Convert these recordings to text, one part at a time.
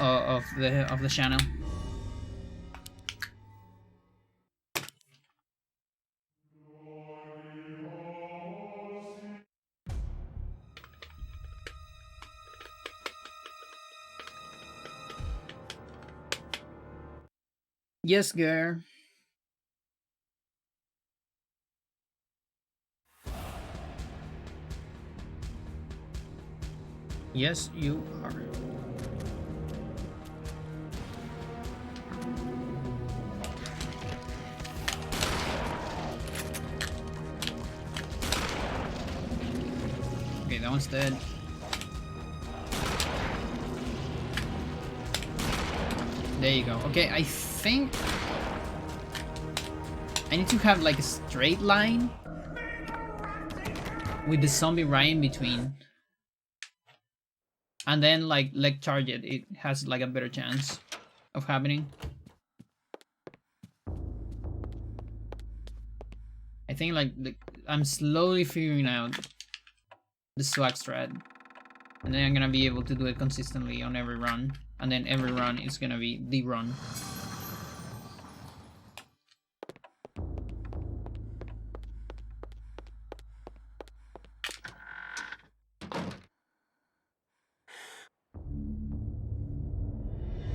of the channel. Yes, girl. Yes, you are. Okay, that one's dead. There you go. Okay, I think I need to have like a straight line with the zombie right in between. And then like leg charge it, it has like a better chance of happening. I think like I'm slowly figuring out the swag strat. And then I'm gonna be able to do it consistently on every run. And then every run is gonna be the run.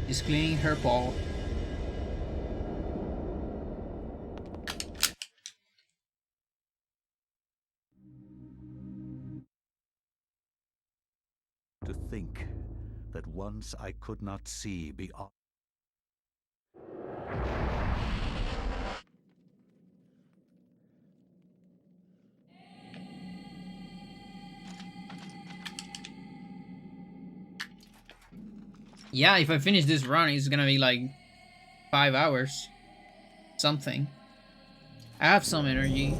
Just cleaning her paw. To think that once I could not see beyond. Yeah, if I finish this run, it's gonna be like 5 hours. Something. I have some energy.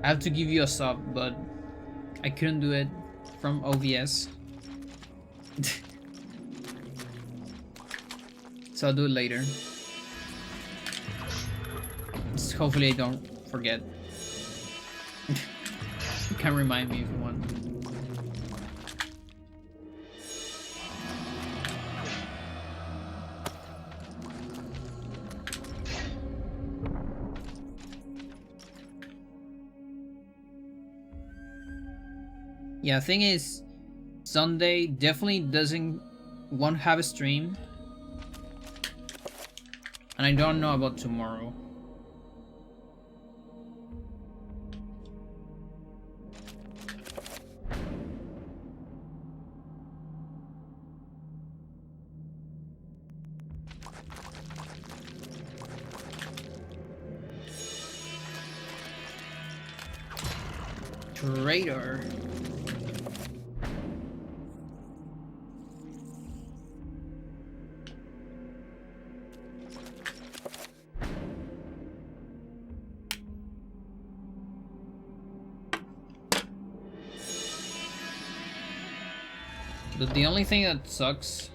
I have to give you a sub, but I couldn't do it from OBS. So I'll do it later. Just hopefully I don't forget. You can remind me if you want. Yeah, thing is, Sunday definitely won't have a stream. And I don't know about tomorrow. Traitor. But the only thing that sucks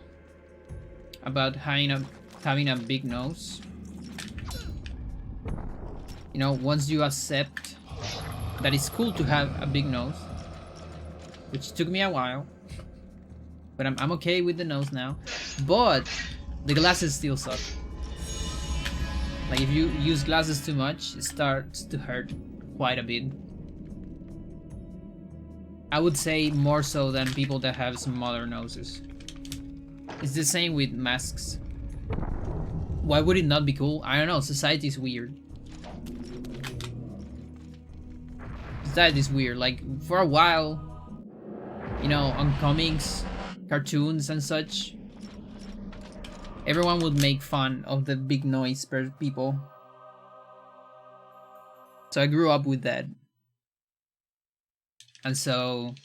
about having a big nose, you know, once you accept that it's cool to have a big nose, which took me a while, but I'm okay with the nose now, but the glasses still suck. Like if you use glasses too much, it starts to hurt quite a bit. I would say more so than people that have smaller noses. It's the same with masks. Why would it not be cool? I don't know, society is weird. Society is weird. Like, for a while, you know, on comics, cartoons and such, everyone would make fun of the big noise people. So I grew up with that. And so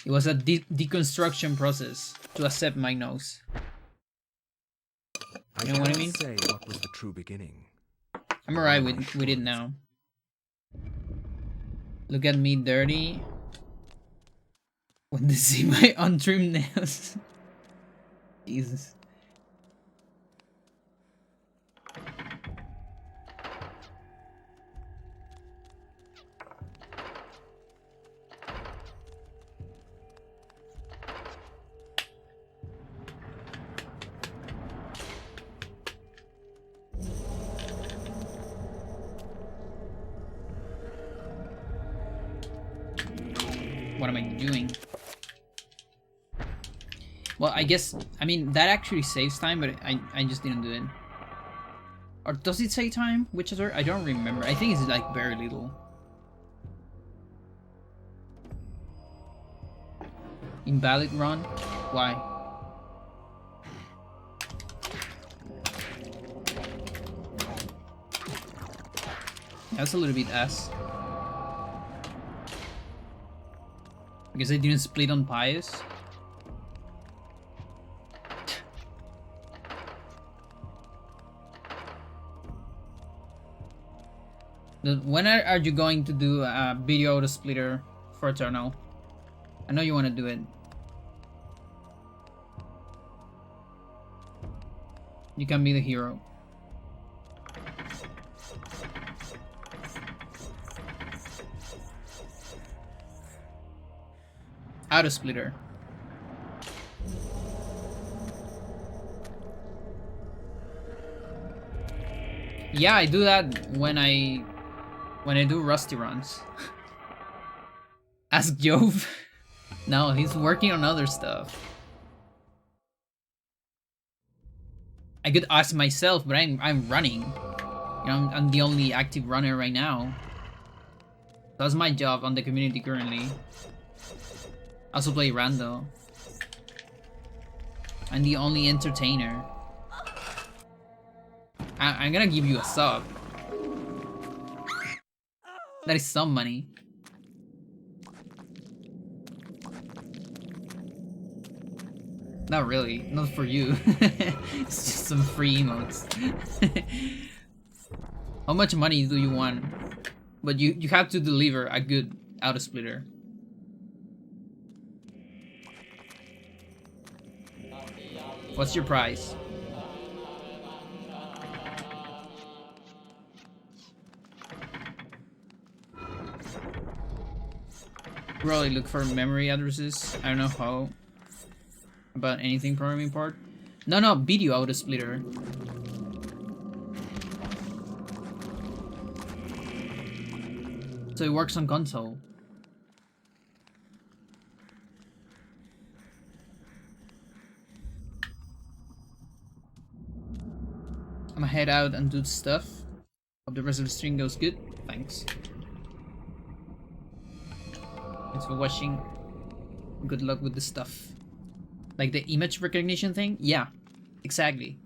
it was a deconstruction process to accept my nose. You know what I mean? Say what was the true beginning. I'm alright with it now. Look at me dirty. When they see my untrimmed nails. Jesus. what am I doing? Well, I guess, I mean, that actually saves time, but I just didn't do it. Or does it save time? Whichever? I don't remember. I think it's like very little. Invalid run? Why? That's a little bit ass. Because I didn't split on Pious. When are you going to do a video auto splitter for Eternal? I know you want to do it. You can be the hero. Auto splitter. Yeah, I do that when I do Rusty runs. Ask Jove. No, he's working on other stuff. I could ask myself, but I'm running. You know, I'm the only active runner right now. That's my job on the community currently. I also play Rando. I'm the only entertainer. I'm gonna give you a sub. That is some money. Not really, not for you. It's just some free emotes. How much money do you want? But you have to deliver a good auto splitter. What's your price? Probably look for memory addresses. I don't know how. About anything programming part. No, video auto splitter. So it works on console. I'm gonna head out and do stuff. Hope the rest of the stream goes good. Thanks. Thanks for watching. Good luck with the stuff. Like the image recognition thing? Yeah, exactly.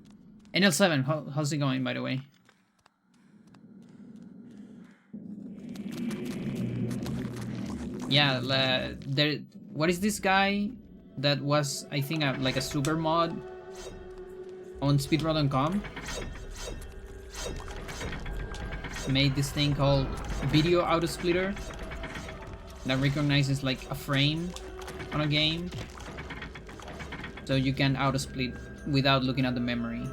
NL7, how's it going, by the way? Yeah, what is this guy that was, I think, like a super mod on speedrun.com? Made this thing called video auto splitter that recognizes like a frame on a game. So you can auto split without looking at the memory.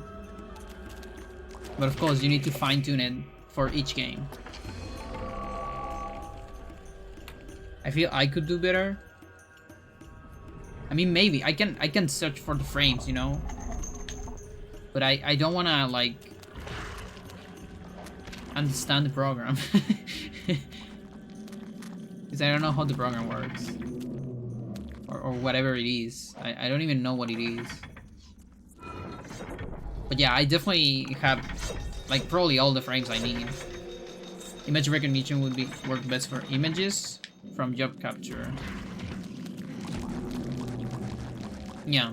But of course you need to fine tune it for each game. I feel I could do better. I mean, maybe I can search for the frames, you know. But I don't wanna like understand the program. Because I don't know how the program works. Or whatever it is. I don't even know what it is. But yeah, I definitely have like probably all the frames I need. Image recognition would work best for images from job capture. Yeah.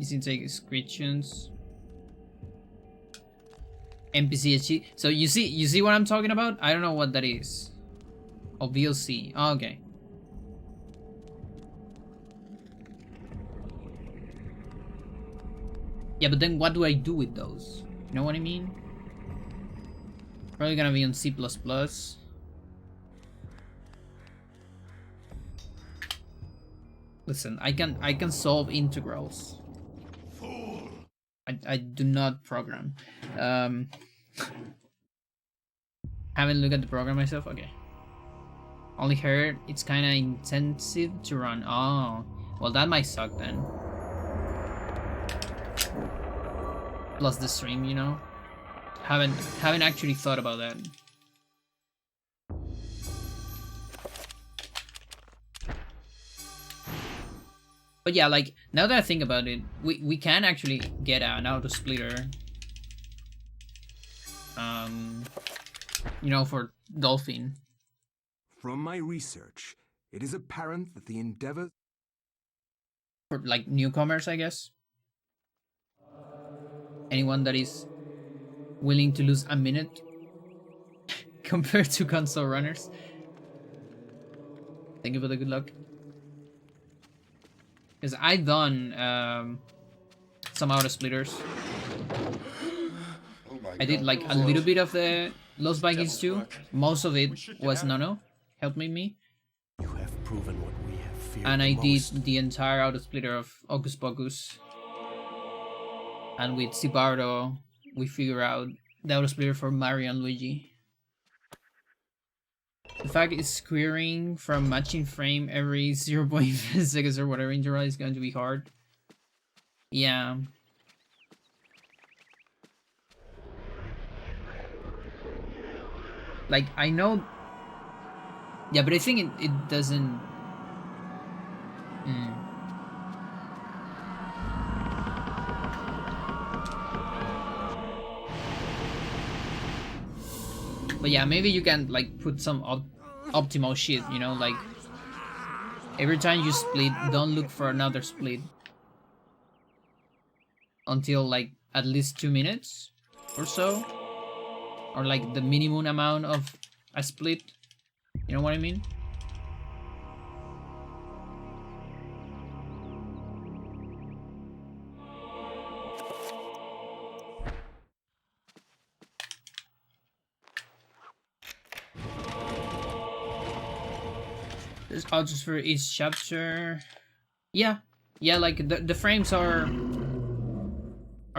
Easy to take screenshots. NPCHG. So you see what I'm talking about? I don't know what that is. Oh, VLC. Oh, okay. Yeah, but then what do I do with those? You know what I mean? Probably gonna be on C++. Listen, I can solve integrals. I do not program. Haven't looked at the program myself. Okay. Only heard it's kind of intensive to run. Oh, well that might suck then. Plus the stream, you know. Haven't actually thought about that. But yeah, like, now that I think about it, we can actually get an auto splitter. You know, for Dolphin. From my research, it is apparent that the endeavor... For, like, newcomers, I guess. Anyone that is willing to lose a minute compared to console runners. Thank you for the good luck. Because I done some auto splitters. I did like a little bit of the Lost Vikings too. Most of it was Nono helping me. You have proven what we have feared And I did most. the entire auto splitter of Hocus Pocus. And with Cibardo, we figure out the auto splitter for Mario and Luigi. The fact it's querying from matching frame every 0.5 seconds or whatever interval is going to be hard. Yeah. Like, I know... Yeah, but I think it doesn't... But yeah, maybe you can like put some optimal shit, you know, like every time you split, don't look for another split until like at least 2 minutes or so, or like the minimum amount of a split. You know what I mean? There's odds for each chapter. Yeah, like the frames are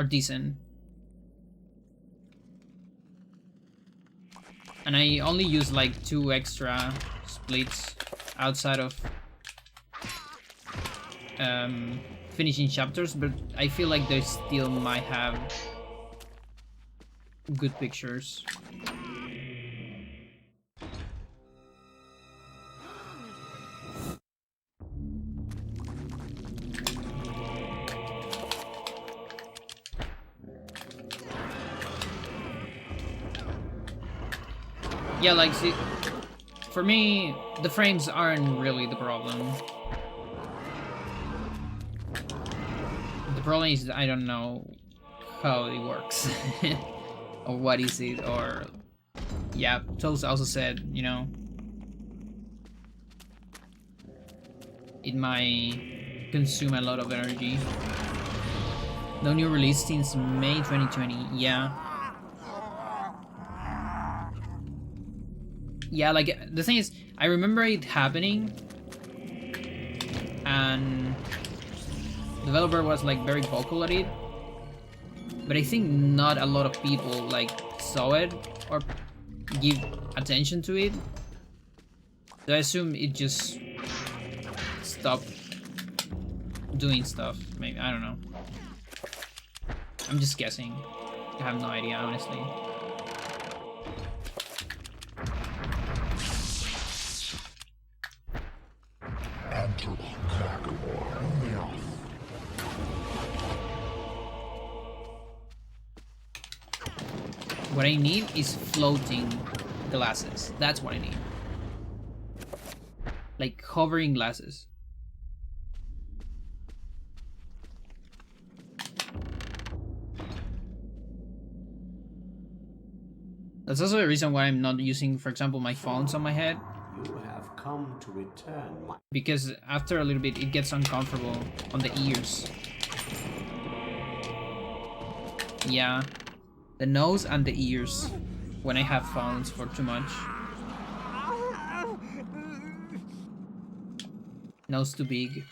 decent. And I only use like 2 extra splits outside of finishing chapters, but I feel like they still might have good pictures. Yeah, like, see, for me, the frames aren't really the problem. The problem is I don't know how it works. Or what is it, or... Yeah, Toast also said, you know, it might consume a lot of energy. No new release since May 2020, yeah. Yeah, like, the thing is, I remember it happening, and the developer was, like, very vocal at it, but I think not a lot of people, like, saw it, or give attention to it, so I assume it just stopped doing stuff, maybe, I don't know. I'm just guessing. I have no idea, honestly. What I need is floating glasses. That's what I need. Like hovering glasses. That's also the reason why I'm not using, for example, my phones on my head. You have come to return my... Because after a little bit, it gets uncomfortable on the ears. Yeah. The nose and the ears when I have phones for too much. Nose too big.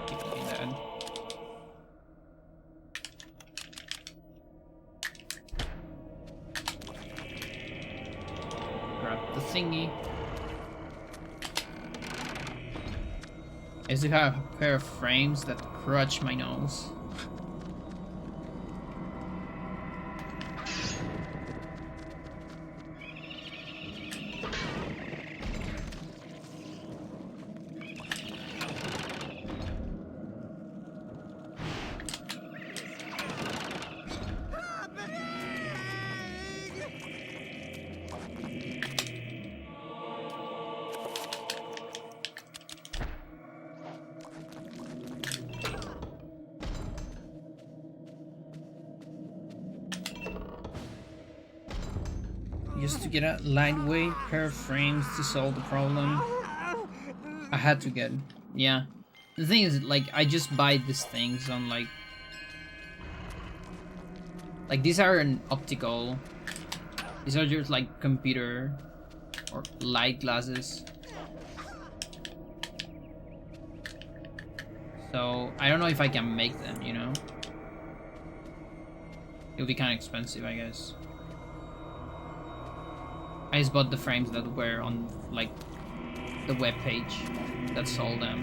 Keep doing that. Grab the thingy. I still have a pair of frames that crutch my nose. just to get a lightweight pair of frames to solve the problem. I had to get, yeah. The thing is, like, I just buy these things on like these are an optical. These are just like computer or light glasses. So I don't know if I can make them, you know. It'll be kind of expensive, I guess. I just bought the frames that were on like the web page that sold them.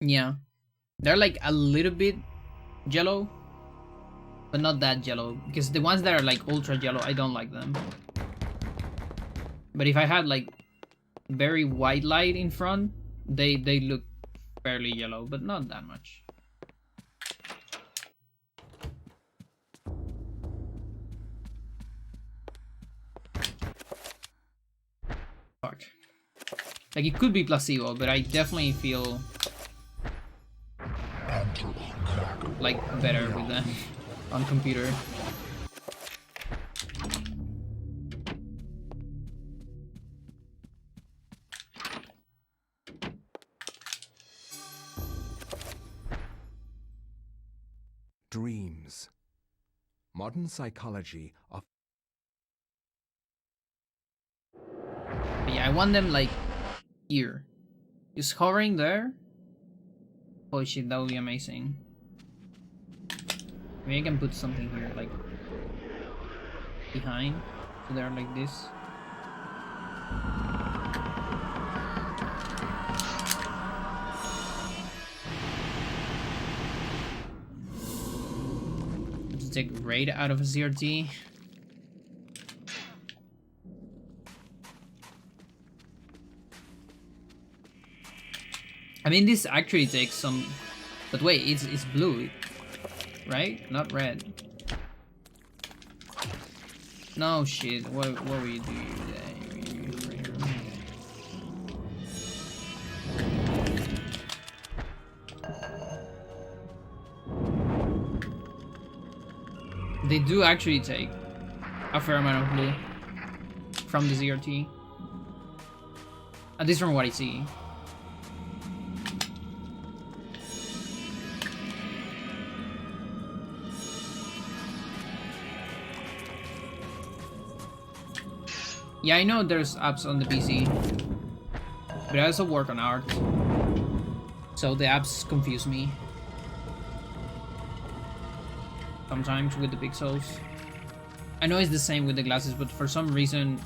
Yeah, they're like a little bit yellow, but not that yellow, because the ones that are like ultra yellow, I don't like them. But if I had like very white light in front, they look fairly yellow, but not that much. Fuck. Like, it could be placebo, but I definitely feel like better with them on computer. Dreams. Modern psychology of But yeah, I want them like here. Just hovering there. Holy shit, that would be amazing. Maybe I can put something here, like behind, so they're like this. Let's take raid out of a CRT. I mean, this actually takes some, but wait, it's blue, right? Not red. No shit. What were you doing today? They do actually take a fair amount of blue from the ZRT. At least from what I see. Yeah, I know there's apps on the PC, but I also work on art, so the apps confuse me sometimes with the pixels. I know it's the same with the glasses, but for some reason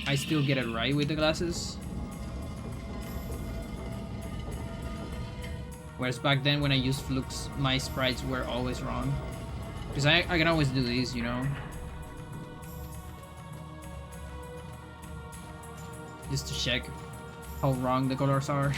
I still get it right with the glasses. Whereas back then when I used Flux, my sprites were always wrong. Because I can always do these, you know? Just to check how wrong the colors are.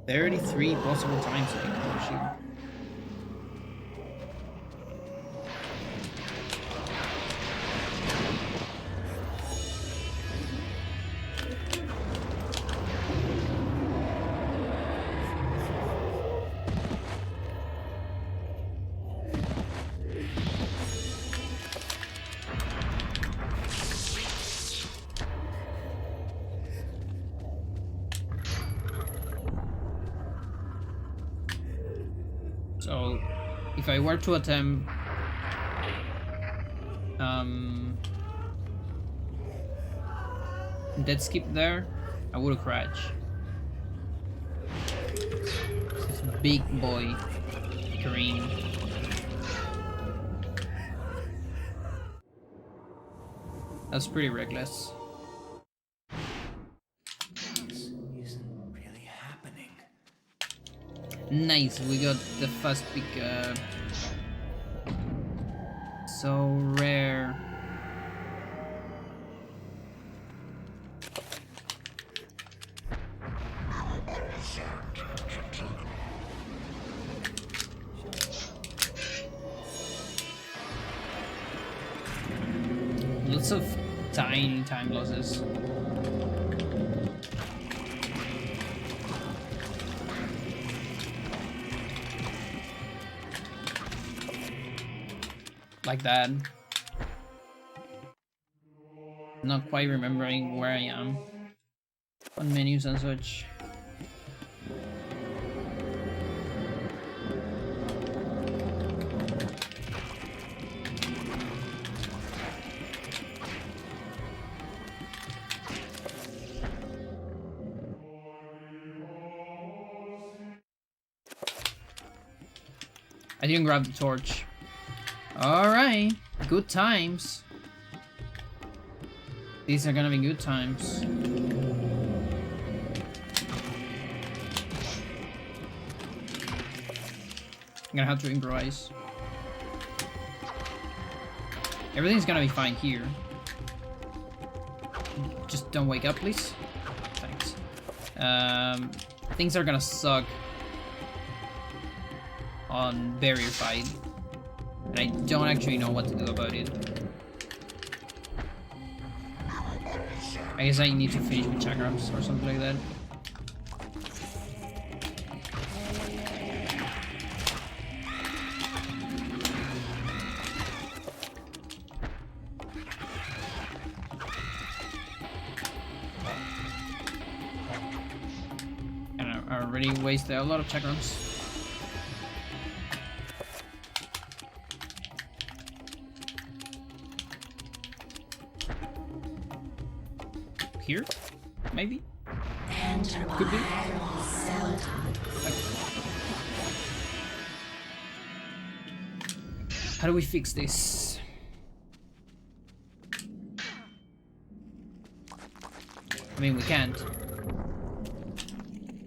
"33 possible times." Oh shoot. So, if I were to attempt dead skip there, I would crash. This big boy green. That's pretty reckless. This isn't really happening. Nice, we got the fast pick up. So rare. Lots of tiny time losses. Like that. Not quite remembering where I am on menus and such. I didn't grab the torch. Alright, good times. These are gonna be good times. I'm gonna have to improvise. Everything's gonna be fine here. Just don't wake up, please. Thanks. Things are gonna suck on barrier fight. And I don't actually know what to do about it. I guess I need to finish with chakrams or something like that. And I already wasted a lot of chakrams. Here? Maybe? Could be. How do we fix this? I mean, we can't.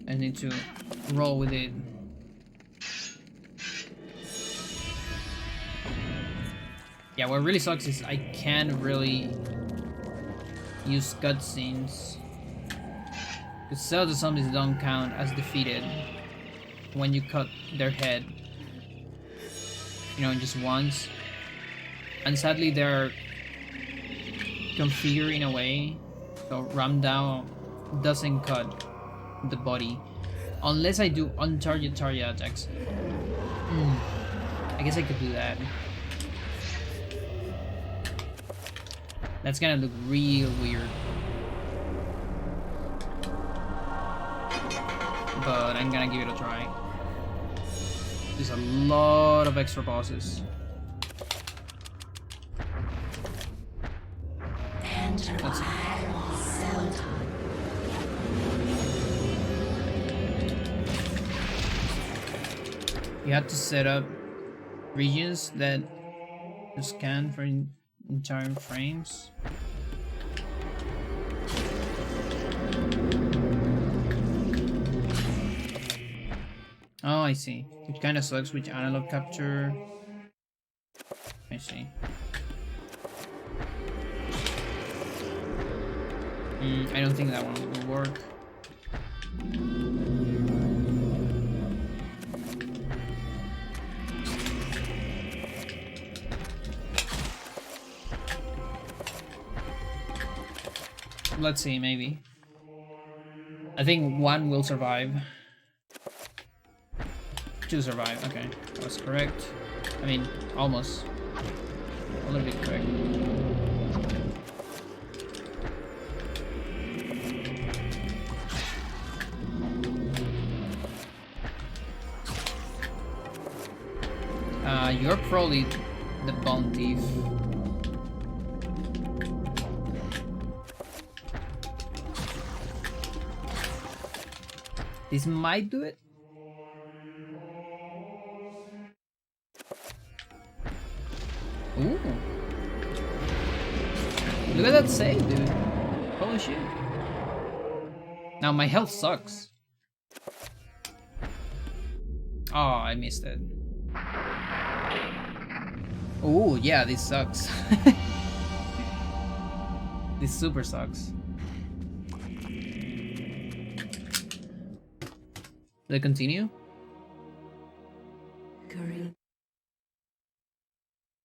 I need to roll with it. Yeah, what really sucks is I can't really use cutscenes. Because Xel'lotath zombies don't count as defeated when you cut their head. You know, just once. And sadly they're configured in a way so ram down doesn't cut the body. Unless I do on-target attacks. I guess I could do that. That's gonna look real weird. But I'm gonna give it a try. There's a lot of extra bosses. Let's see. You have to set up regions that you scan for entire frames. Oh, I see. It kind of sucks with analog capture. I see. I don't think that one will work. Let's see, maybe. I think one will survive. Two survive, okay. That was correct. I mean, almost. A little bit correct. You're probably the bone thief. This might do it. Ooh. Look at that save, dude. Holy shit. Now my health sucks. Oh, I missed it. Oh, yeah, this sucks. This super sucks. Did I continue?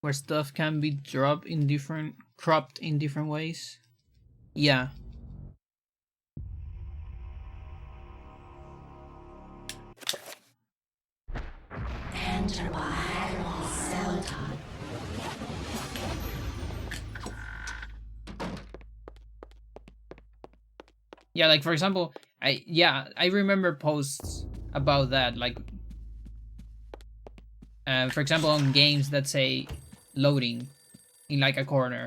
Where stuff can be dropped in different cropped in different ways. Yeah. Enter by Xel'lotath. Yeah, like for example, I remember posts about that, like for example on games that say loading in like a corner.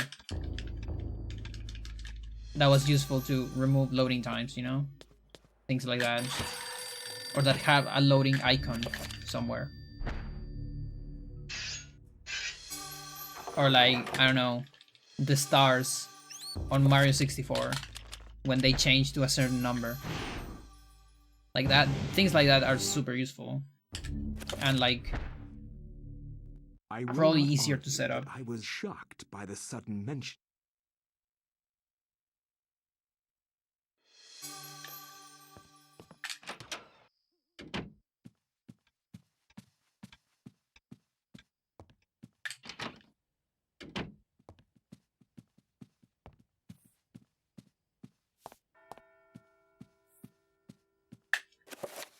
That was useful to remove loading times, you know? Things like that. Or that have a loading icon somewhere. Or like, I don't know, the stars on Mario 64 when they change to a certain number. Like that, things like that are super useful. And like, I will probably not easier argue to set up. that I was shocked by the sudden mention.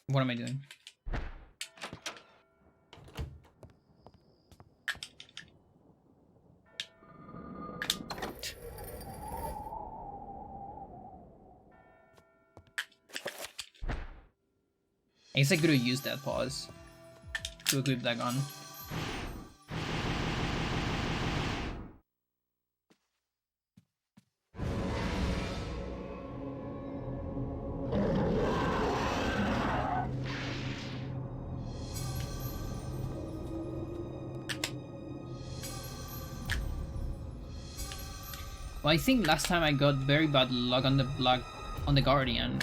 What am I doing? I guess I could have used that pause to equip that gun. Well, I think last time I got very bad luck on the Guardian.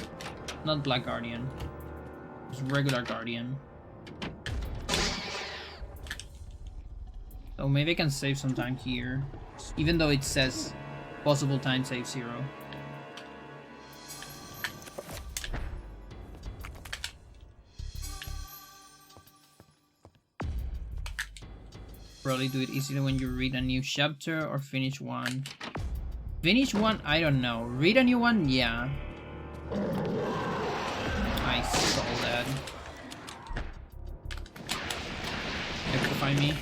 Not Black Guardian. Just regular Guardian. So maybe I can save some time here. Even though it says possible time save 0. Probably do it easier when you read a new chapter or finish one. Finish one? I don't know. Read a new one? Yeah. I saw that. Electrify me.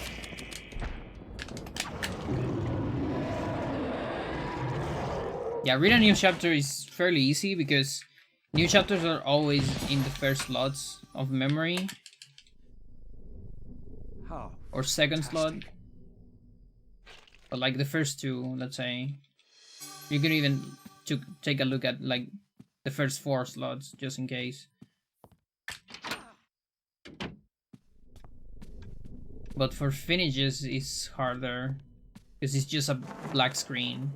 Yeah, read a new chapter is fairly easy because new chapters are always in the first slots of memory. How? Or second slot. But like the first two, let's say. You can even take a look at like the first 4 slots just in case. But for finishes it's harder because it's just a black screen.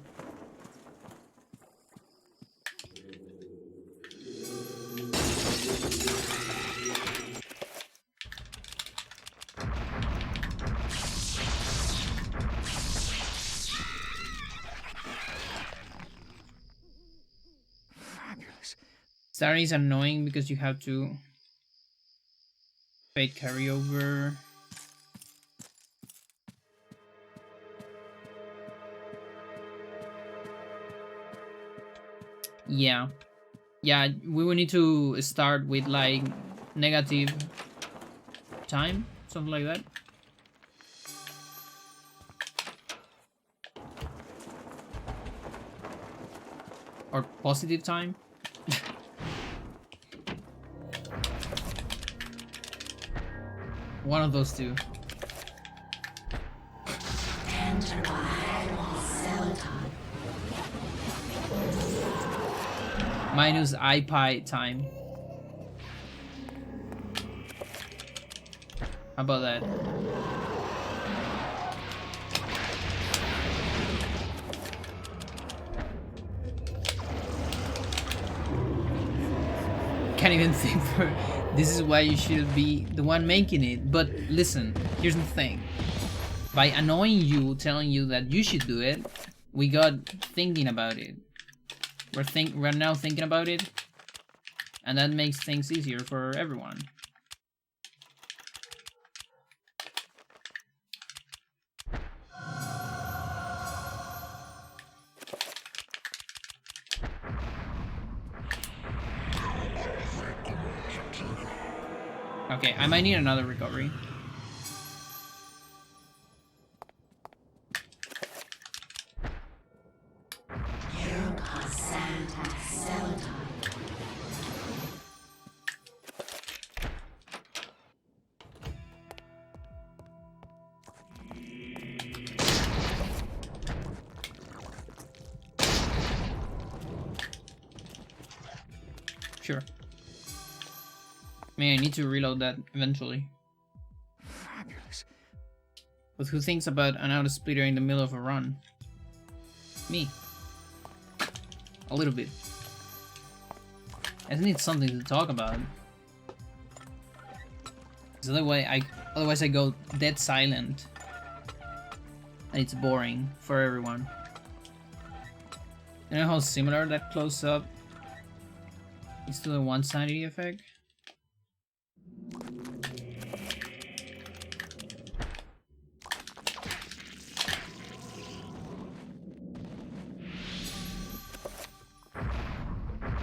Starting is annoying because you have to fake carryover. Yeah. Yeah, we will need to start with like negative time, something like that. Or positive time. One of those two. Enter by Xel'lotath. Minus iPi time. How about that? Can't even think for. This is why you should be the one making it. But listen, here's the thing. By annoying you, telling you that you should do it, we got thinking about it. We're now thinking about it, and that makes things easier for everyone. Okay, I might need another recovery. Ehn'gha Santa Xel'lotath. Sure. Man, I need to reload that eventually. Fabulous. But who thinks about an auto splitter in the middle of a run? Me. A little bit. I just need something to talk about. So otherwise I go dead silent. And it's boring for everyone. You know how similar that close up is to the one sanity effect?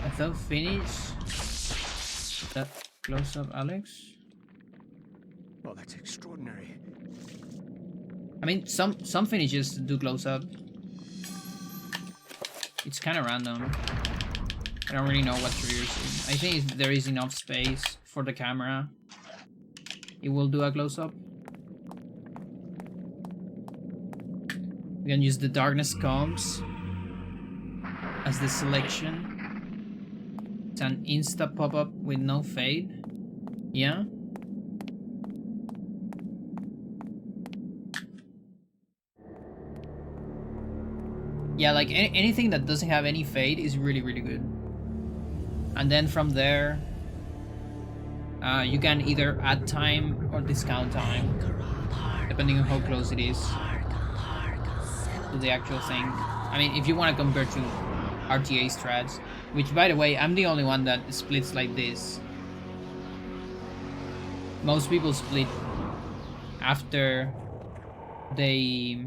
I thought finish that close up, Alex. Well, that's extraordinary. I mean, some finishes do close up. It's kind of random. I don't really know what triggers it. I think if there is enough space for the camera, it will do a close up. We can use the darkness combs as the selection. It's an insta pop-up with no fade. Yeah. Yeah, like anything that doesn't have any fade is really, really good. And then from there, you can either add time or discount time, depending on how close it is to the actual thing. I mean, if you want to compare to RTA strats, which, by the way, I'm the only one that splits like this. Most people split after they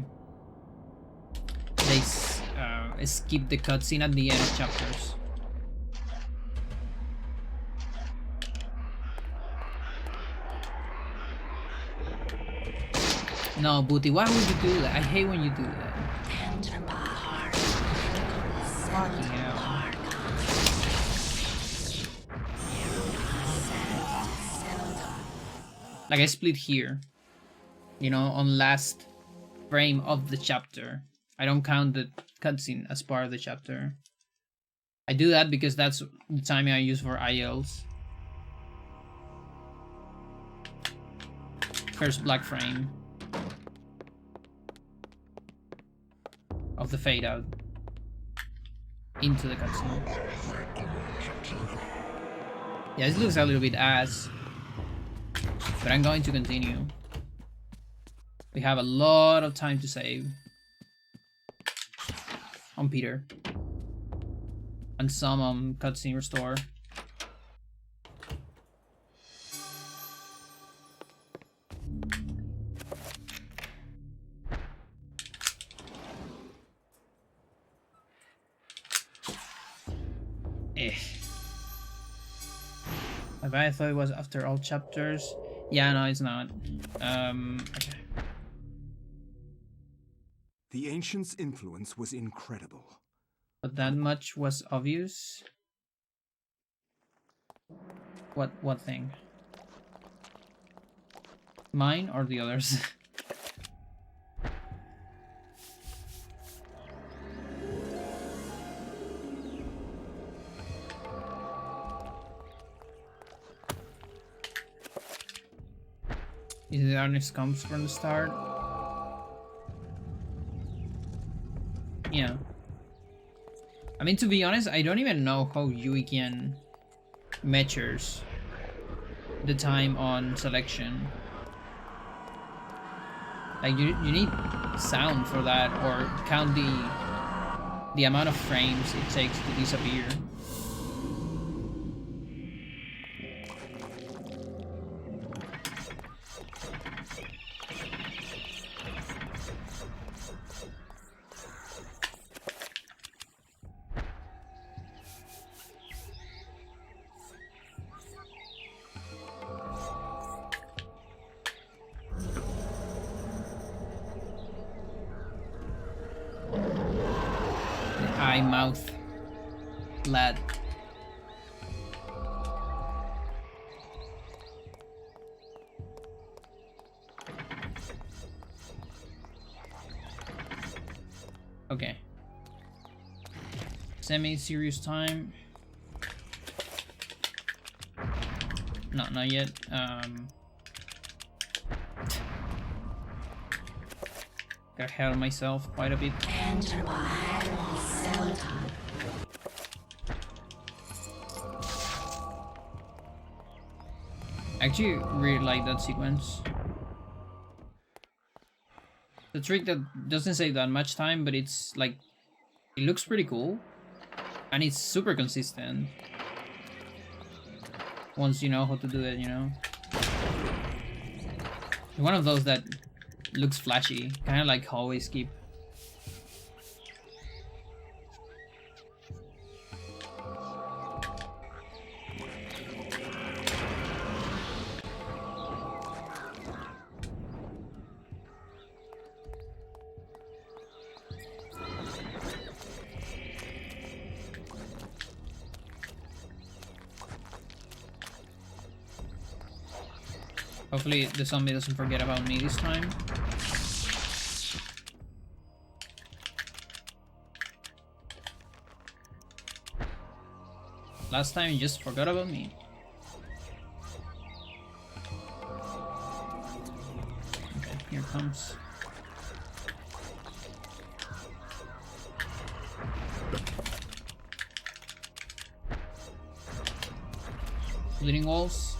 skip the cutscene at the end of chapters. No, Booty, why would you do that? I hate when you do that. Fucking hell. Like, I split here. You know, on last frame of the chapter. I don't count the cutscene as part of the chapter. I do that because that's the timing I use for ILs. First black frame of the fade out into the cutscene. Yeah, this looks a little bit ass, but I'm going to continue. We have a lot of time to save on Peter and some cutscene restore. I thought it was after all chapters. Yeah, no, it's not. Okay. The Ancients' influence was incredible. But that much was obvious. What thing? Mine or the others? Is the darkness comes from the start? Yeah. I mean, to be honest, I don't even know how Yuikian measures the time on selection. Like, you need sound for that, or count the amount of frames it takes to disappear. my mouth, lad. Okay. Semi-serious time. No, not yet. Got ahead of myself quite a bit. Enter by Xel'lotath. I actually really like that sequence. The trick that doesn't save that much time, but it's like, it looks pretty cool. And it's super consistent. Once you know how to do it, you know? One of those that looks flashy, kind of like hallway skip. Hopefully the zombie doesn't forget about me this time. Last time he just forgot about me. Okay, here it comes. Bleeding walls.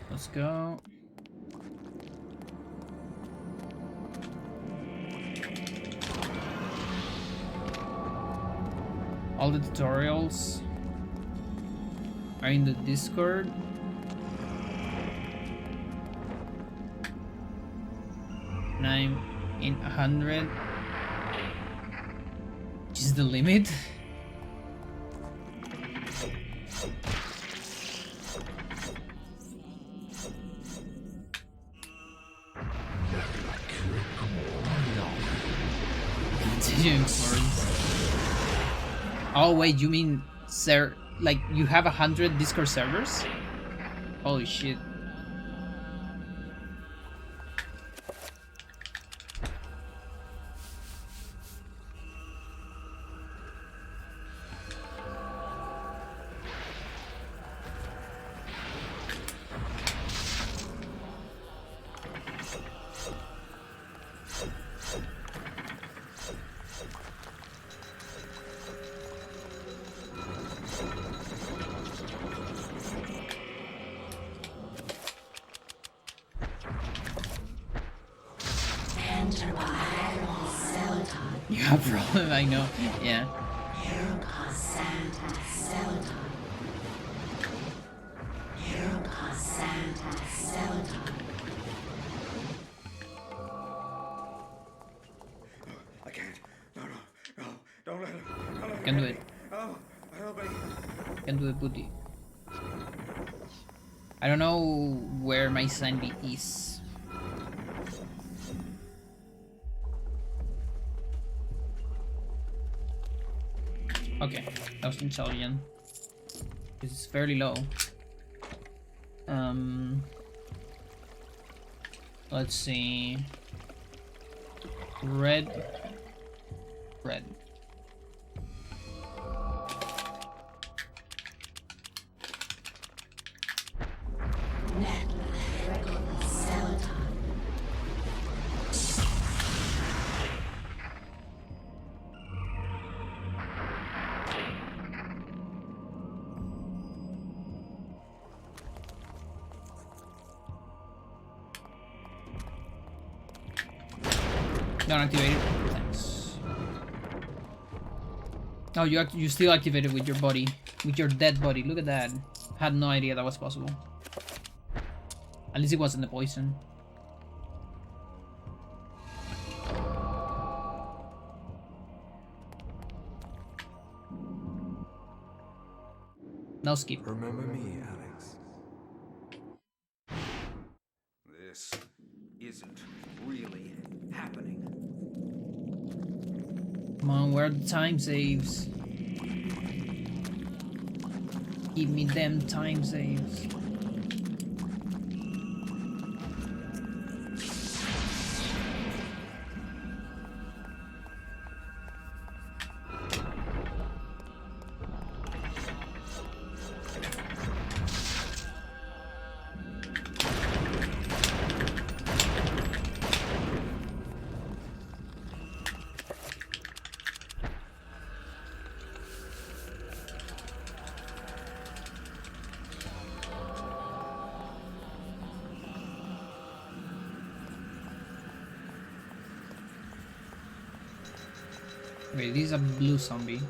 Let's go. All the tutorials are in the Discord. And I'm in 100, which is the limit. Continuing forums. Oh wait, you mean like you have 100 Discord servers? Holy shit. Enter by Xel'lotath. You have a problem, I know. Yeah. Ehn'gha Santa Xel'lotath. Ehn'gha Santa Xel'lotath. I can't. No, don't let him. Don't let him Can do get it. me. Oh, help me. Can do it, booty. I don't know where my sandy is. Okay, that was intelligent. This is fairly low. Let's see. Red. Xel'lotath. Don't activate it. Thanks. Oh, you still activate it with your body, with your dead body. Look at that. Had no idea that was possible. At least it wasn't the poison. No skip. Remember me, Alex. This isn't really happening. Come on, where are the time saves? Give me them time saves. Wait, this is a blue zombie.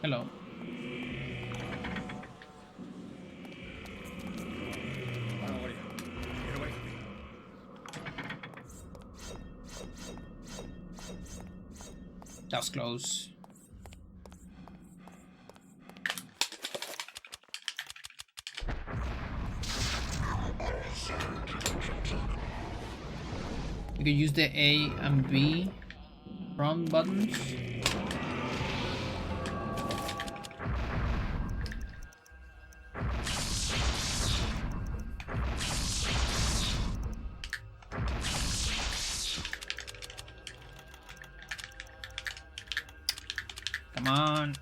Hello. That was close. You could use the A and B front buttons. Come on.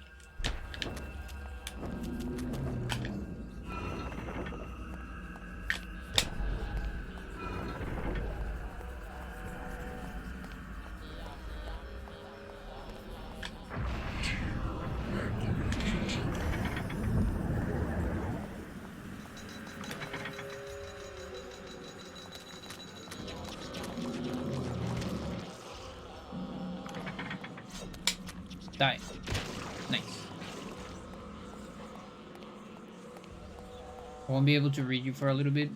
Die. Nice. I won't be able to read you for a little bit.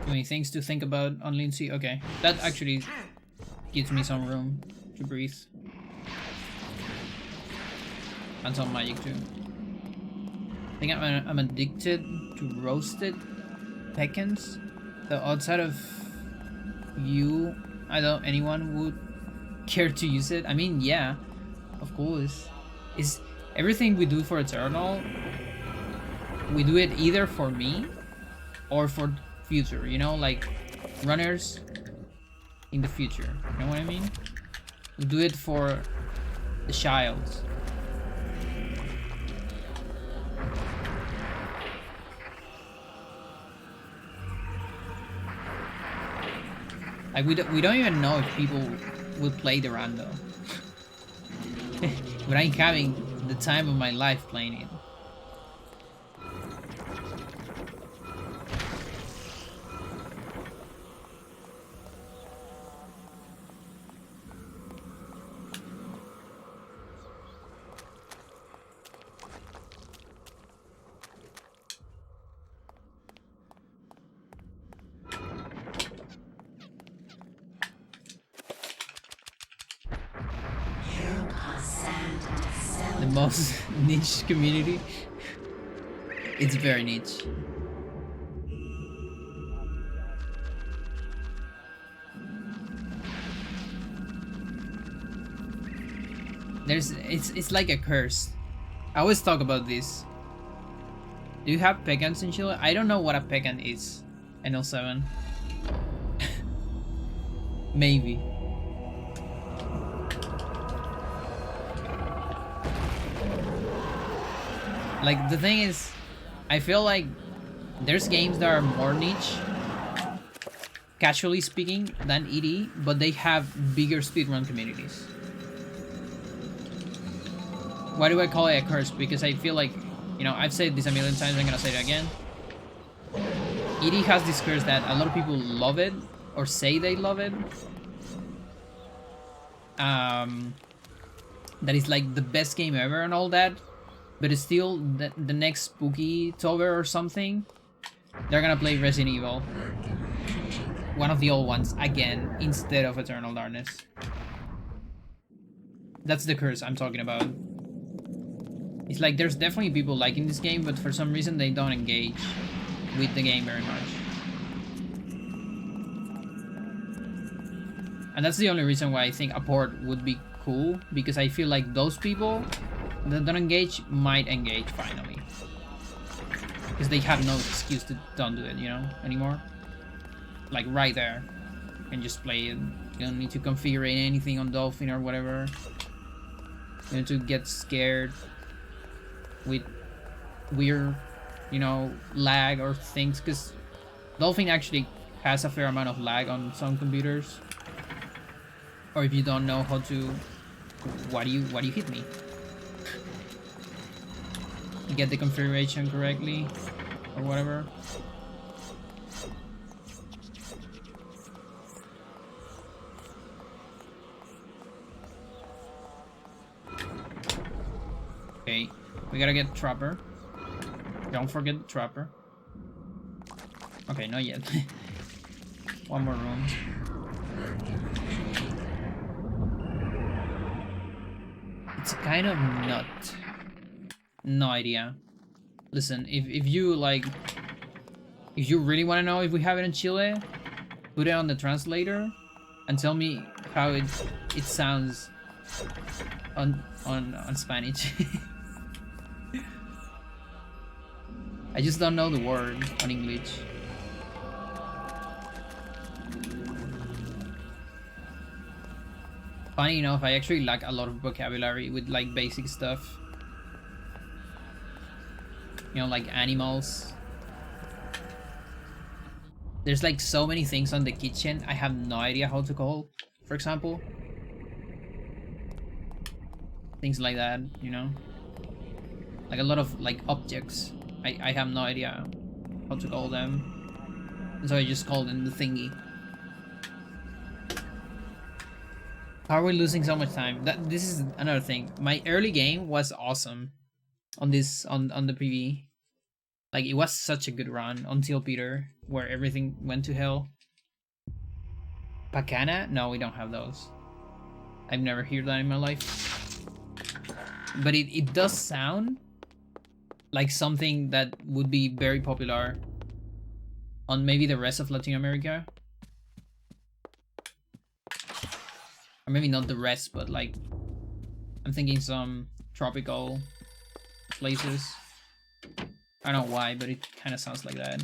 Too many things to think about on Lindsay. Okay, that actually gives me some room to breathe. And some magic too. I think I'm addicted to roasted pecans. So outside of you, I don't anyone would care to use it. I mean, yeah, of course. Is everything we do for Eternal, we do it either for me or for future, you know, like runners in the future. You know what I mean? We do it for the child. Like we don't even know if people will play the rando. But I'm having the time of my life playing it. The most niche community. It's very niche. It's like a curse. I always talk about this. Do you have pecans in Chile? I don't know what a pecan is. NL7. Maybe. Like, the thing is, I feel like there's games that are more niche, casually speaking, than ED, but they have bigger speedrun communities. Why do I call it a curse? Because I feel like, you know, I've said this a million times, I'm gonna say it again. ED has this curse that a lot of people love it, or say they love it. That is like the best game ever and all that. but it's still the next spooky Tober or something, they're gonna play Resident Evil, one of the old ones again instead of Eternal Darkness. That's the curse I'm talking about. It's like there's definitely people liking this game, but for some reason they don't engage with the game very much. And that's the only reason why I think a port would be cool, because I feel like those people that don't engage might engage finally. Because they have no excuse to don't do it, you know, anymore. Like right there. You can just play it. You don't need to configure anything on Dolphin or whatever. You need to get scared with weird, you know, lag or things, because Dolphin actually has a fair amount of lag on some computers. Or if you don't know how to, why do you hit me? You get the configuration correctly or whatever. Okay, we gotta get Trapper. Don't forget the Trapper. Okay, not yet. One more room. It's kind of nut. No idea. Listen, if you like, if you really want to know if we have it in Chile, put it on the translator and tell me how it sounds on Spanish. I just don't know the word on English. Funny enough, I actually lack a lot of vocabulary with like basic stuff. You know, like animals. There's like so many things on the kitchen I have no idea how to call, for example. Things like that, you know? Like a lot of like objects. I have no idea how to call them. And so I just call them the thingy. How are we losing so much time? This is another thing. My early game was awesome on this on the PV. Like it was such a good run until Peter, where everything went to hell. Pacana? No, we don't have those. I've never heard that in my life. But it does sound like something that would be very popular on maybe the rest of Latin America. Or maybe not the rest, but like, I'm thinking some tropical places. I don't know why, but it kind of sounds like that.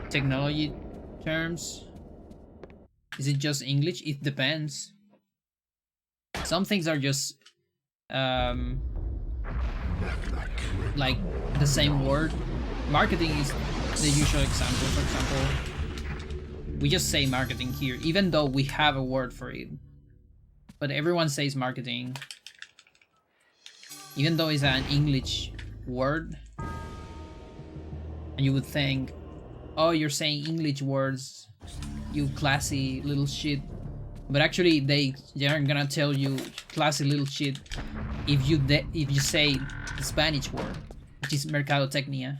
Technology terms. Is it just English? It depends. Some things are just like the same word. Marketing is the usual example. For example, we just say marketing here, even though we have a word for it. But everyone says marketing, even though it's an English word. And you would think, oh, you're saying English words, you classy little shit. But actually, they aren't gonna tell you classy little shit if you say the Spanish word, which is mercadotecnia.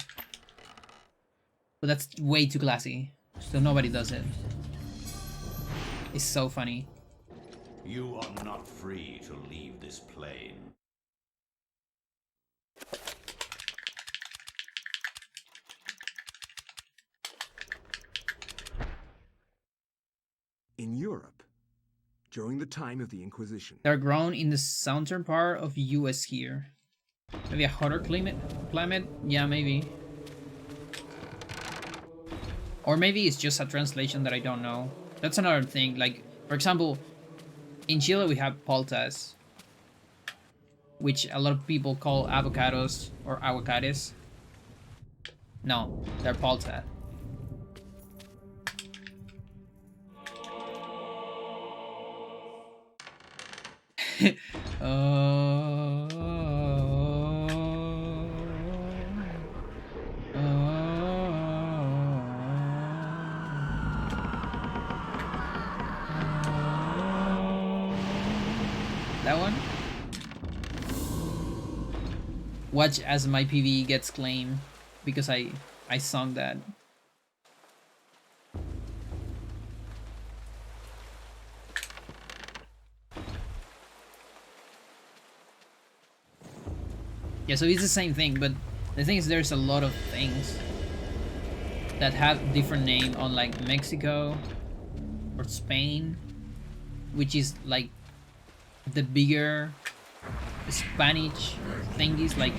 But that's way too classy, so nobody does it. It's so funny. You are not free to leave this plane. In Europe, during the time of the Inquisition, They're grown in the southern part of US here. Maybe a hotter climate? Yeah, maybe. Or maybe it's just a translation that I don't know. That's another thing. Like, for example, in Chile we have paltas, which a lot of people call avocados or aguacates. No, they're palta. That one? Watch as my PV gets claimed because I sung that. Yeah, so it's the same thing, but the thing is there's a lot of things that have different name on like Mexico or Spain, which is like the bigger Spanish thingies. Like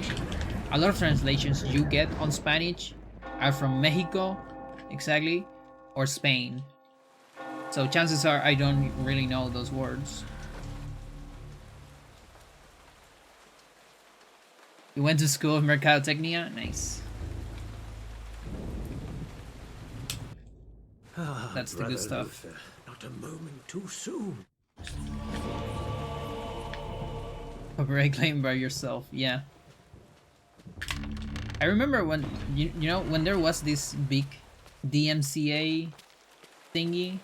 a lot of translations you get on Spanish are from Mexico, exactly, or Spain. So chances are I don't really know those words. You went to school of Mercadotecnia? Nice. That's the good stuff. Luther, not a moment too soon. Copyright claim by yourself, yeah. I remember when you know when there was this big DMCA thingy,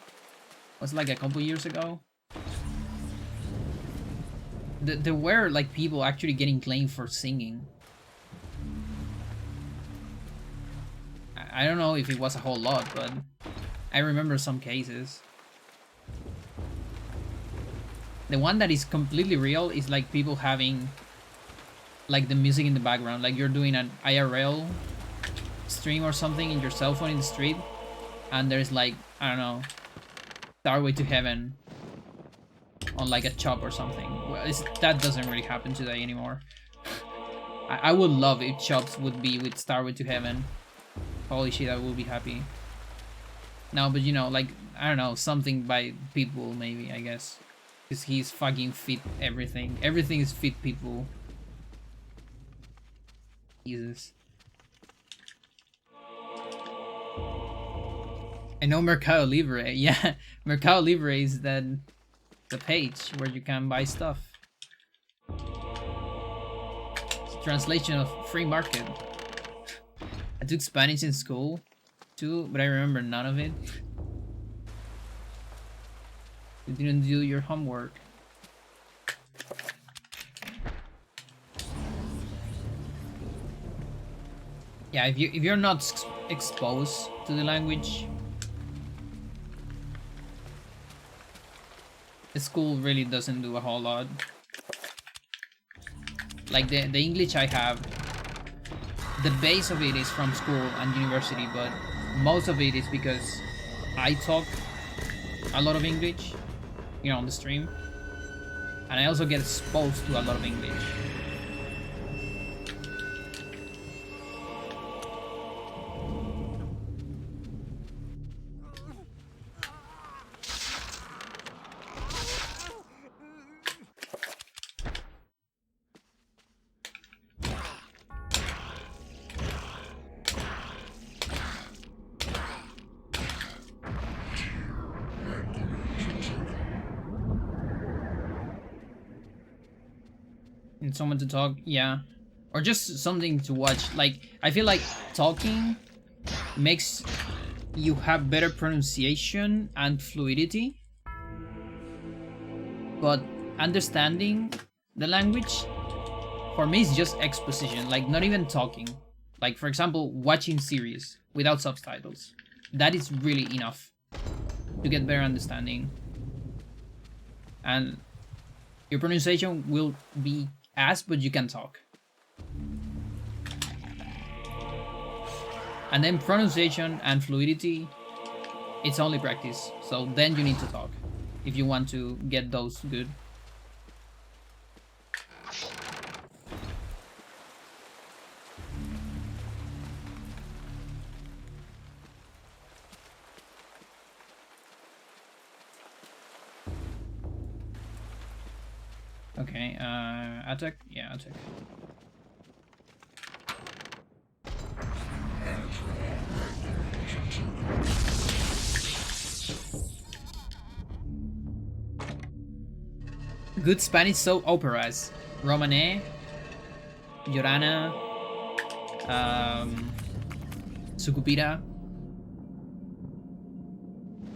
was like a couple years ago. There were like people actually getting claimed for singing. I don't know if it was a whole lot, but I remember some cases. The one that is completely real is like people having like the music in the background, like you're doing an IRL stream or something in your cell phone in the street, and there's like, I don't know, Starway to Heaven on like a shop or something. Well, that doesn't really happen today anymore. I would love if shops would be with Starway to Heaven. Holy shit, I will be happy. No, but you know, like, I don't know, something by Pitbull maybe, I guess. Because he's fucking fit everything. Everything is fit Pitbull. Jesus. I know Mercado Libre. Yeah, Mercado Libre is the page where you can buy stuff. It's a translation of free market. I took Spanish in school too, but I remember none of it. You didn't do your homework. Yeah, if you're not exposed to the language, the school really doesn't do a whole lot. Like the English I have, the base of it is from school and university, but most of it is because I talk a lot of English, you know, on the stream, and I also get exposed to a lot of English. And someone to talk, yeah, or just something to watch. Like, I feel like talking makes you have better pronunciation and fluidity, but understanding the language for me is just exposition, like not even talking. Like, for example, watching series without subtitles, that is really enough to get better understanding, and your pronunciation will be but you can talk. And then pronunciation and fluidity, it's only practice. So then you need to talk if you want to get those good. Okay, attack? Yeah, attack. Good Spanish soap operas. Romane, Llorana, Sucupira,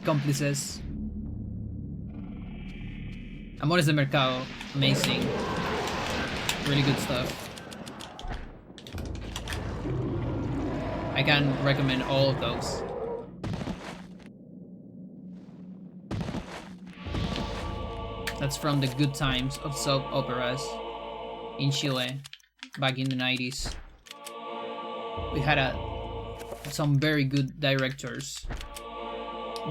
Cómplices. Amores de Mercado, amazing. Really good stuff. I can recommend all of those. That's from the good times of soap operas in Chile back in the 90s. We had some very good directors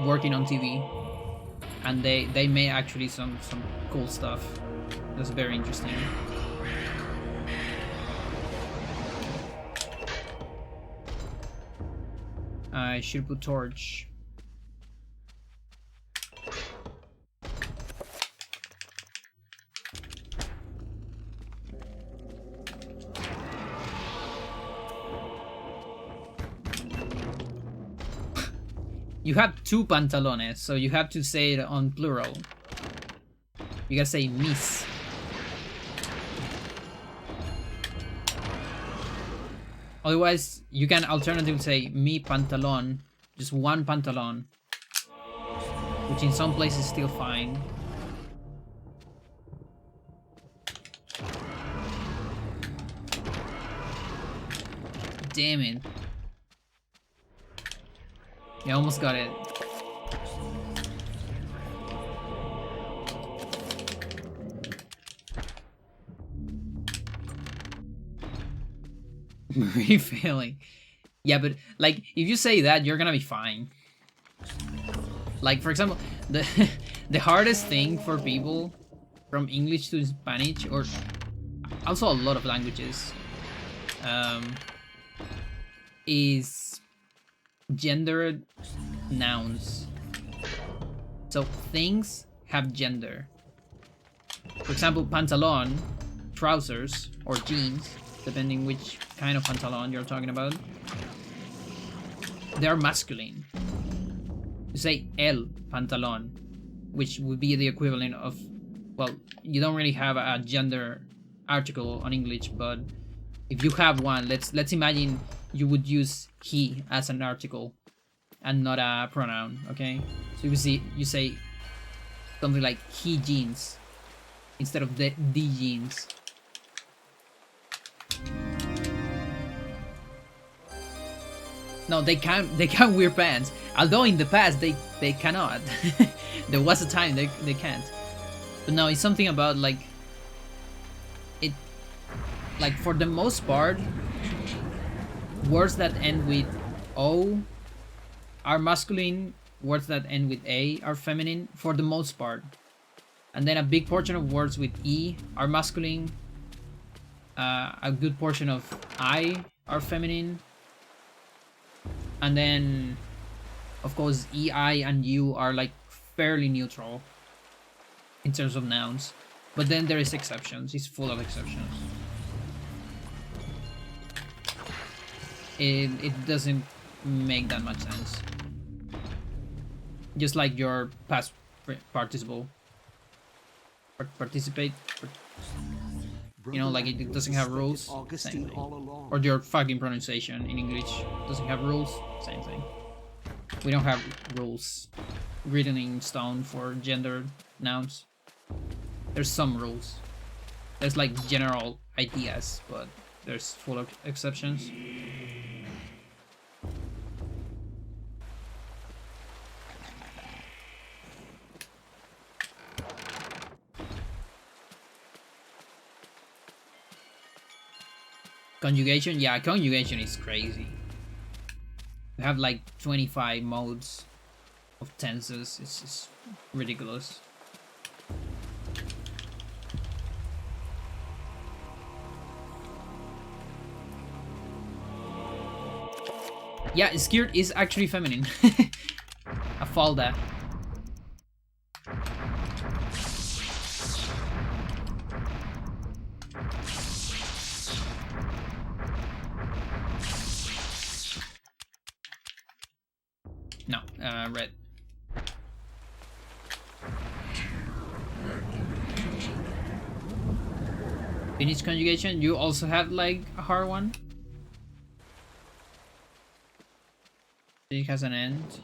working on TV, and they made actually some cool stuff. That's very interesting. I should put torch. You have 2 pantalones, so you have to say it on plural. You gotta say mis. Otherwise, you can alternatively say mi pantalon, just 1 pantalon, which in some places is still fine. Damn it. You almost got it. Really failing. Yeah, but like if you say that, you're gonna be fine. Like for example, the the hardest thing for people from English to Spanish, or also a lot of languages, is gendered nouns. So things have gender. For example, pantalon, trousers, or jeans, depending which kind of pantalon you're talking about, they are masculine. You say el pantalon, which would be the equivalent of, well, you don't really have a gender article on English, but if you have one, let's imagine you would use he as an article and not a pronoun, okay? So you say something like he jeans instead of the jeans. No, they can't wear pants. Although in the past they cannot. There was a time they can't. But now it's something about like it, like for the most part, words that end with O are masculine, words that end with A are feminine for the most part. And then a big portion of words with E are masculine. A good portion of I are feminine. And then, of course, EI and U are like fairly neutral in terms of nouns. But then there is exceptions. It's full of exceptions. It doesn't make that much sense. Just like your past participle. Participate. You know, like it doesn't have rules. Same thing. Or your fucking pronunciation in English doesn't have rules. Same thing. We don't have rules written in stone for gender nouns. There's some rules. There's like general ideas, but there's full of exceptions. Conjugation, yeah, conjugation is crazy. We have like 25 modes of tenses. It's just ridiculous. Yeah, skirt is actually feminine. A falda. No, red. Finnish conjugation, you also have like a hard one. It has an end.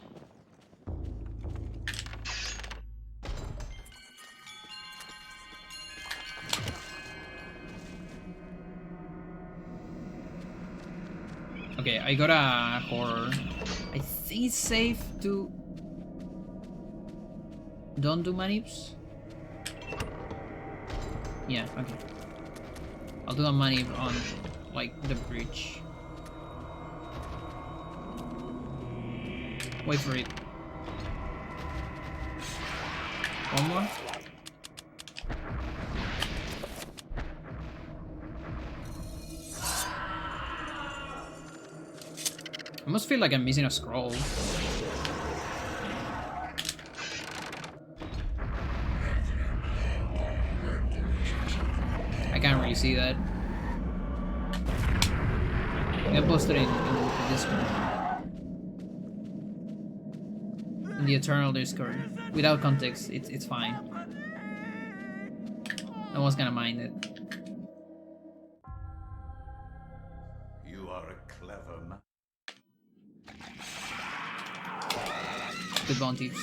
I got a horror. I think it's safe to don't do manips. Yeah, okay. I'll do a manip on like the bridge. Wait for it. One more. I must feel like I'm missing a scroll. I can't really see that. I posted it in the Discord. In the Eternal Discord. Without context, it's fine. No one's gonna mind it. You are a clever man. Good bounties.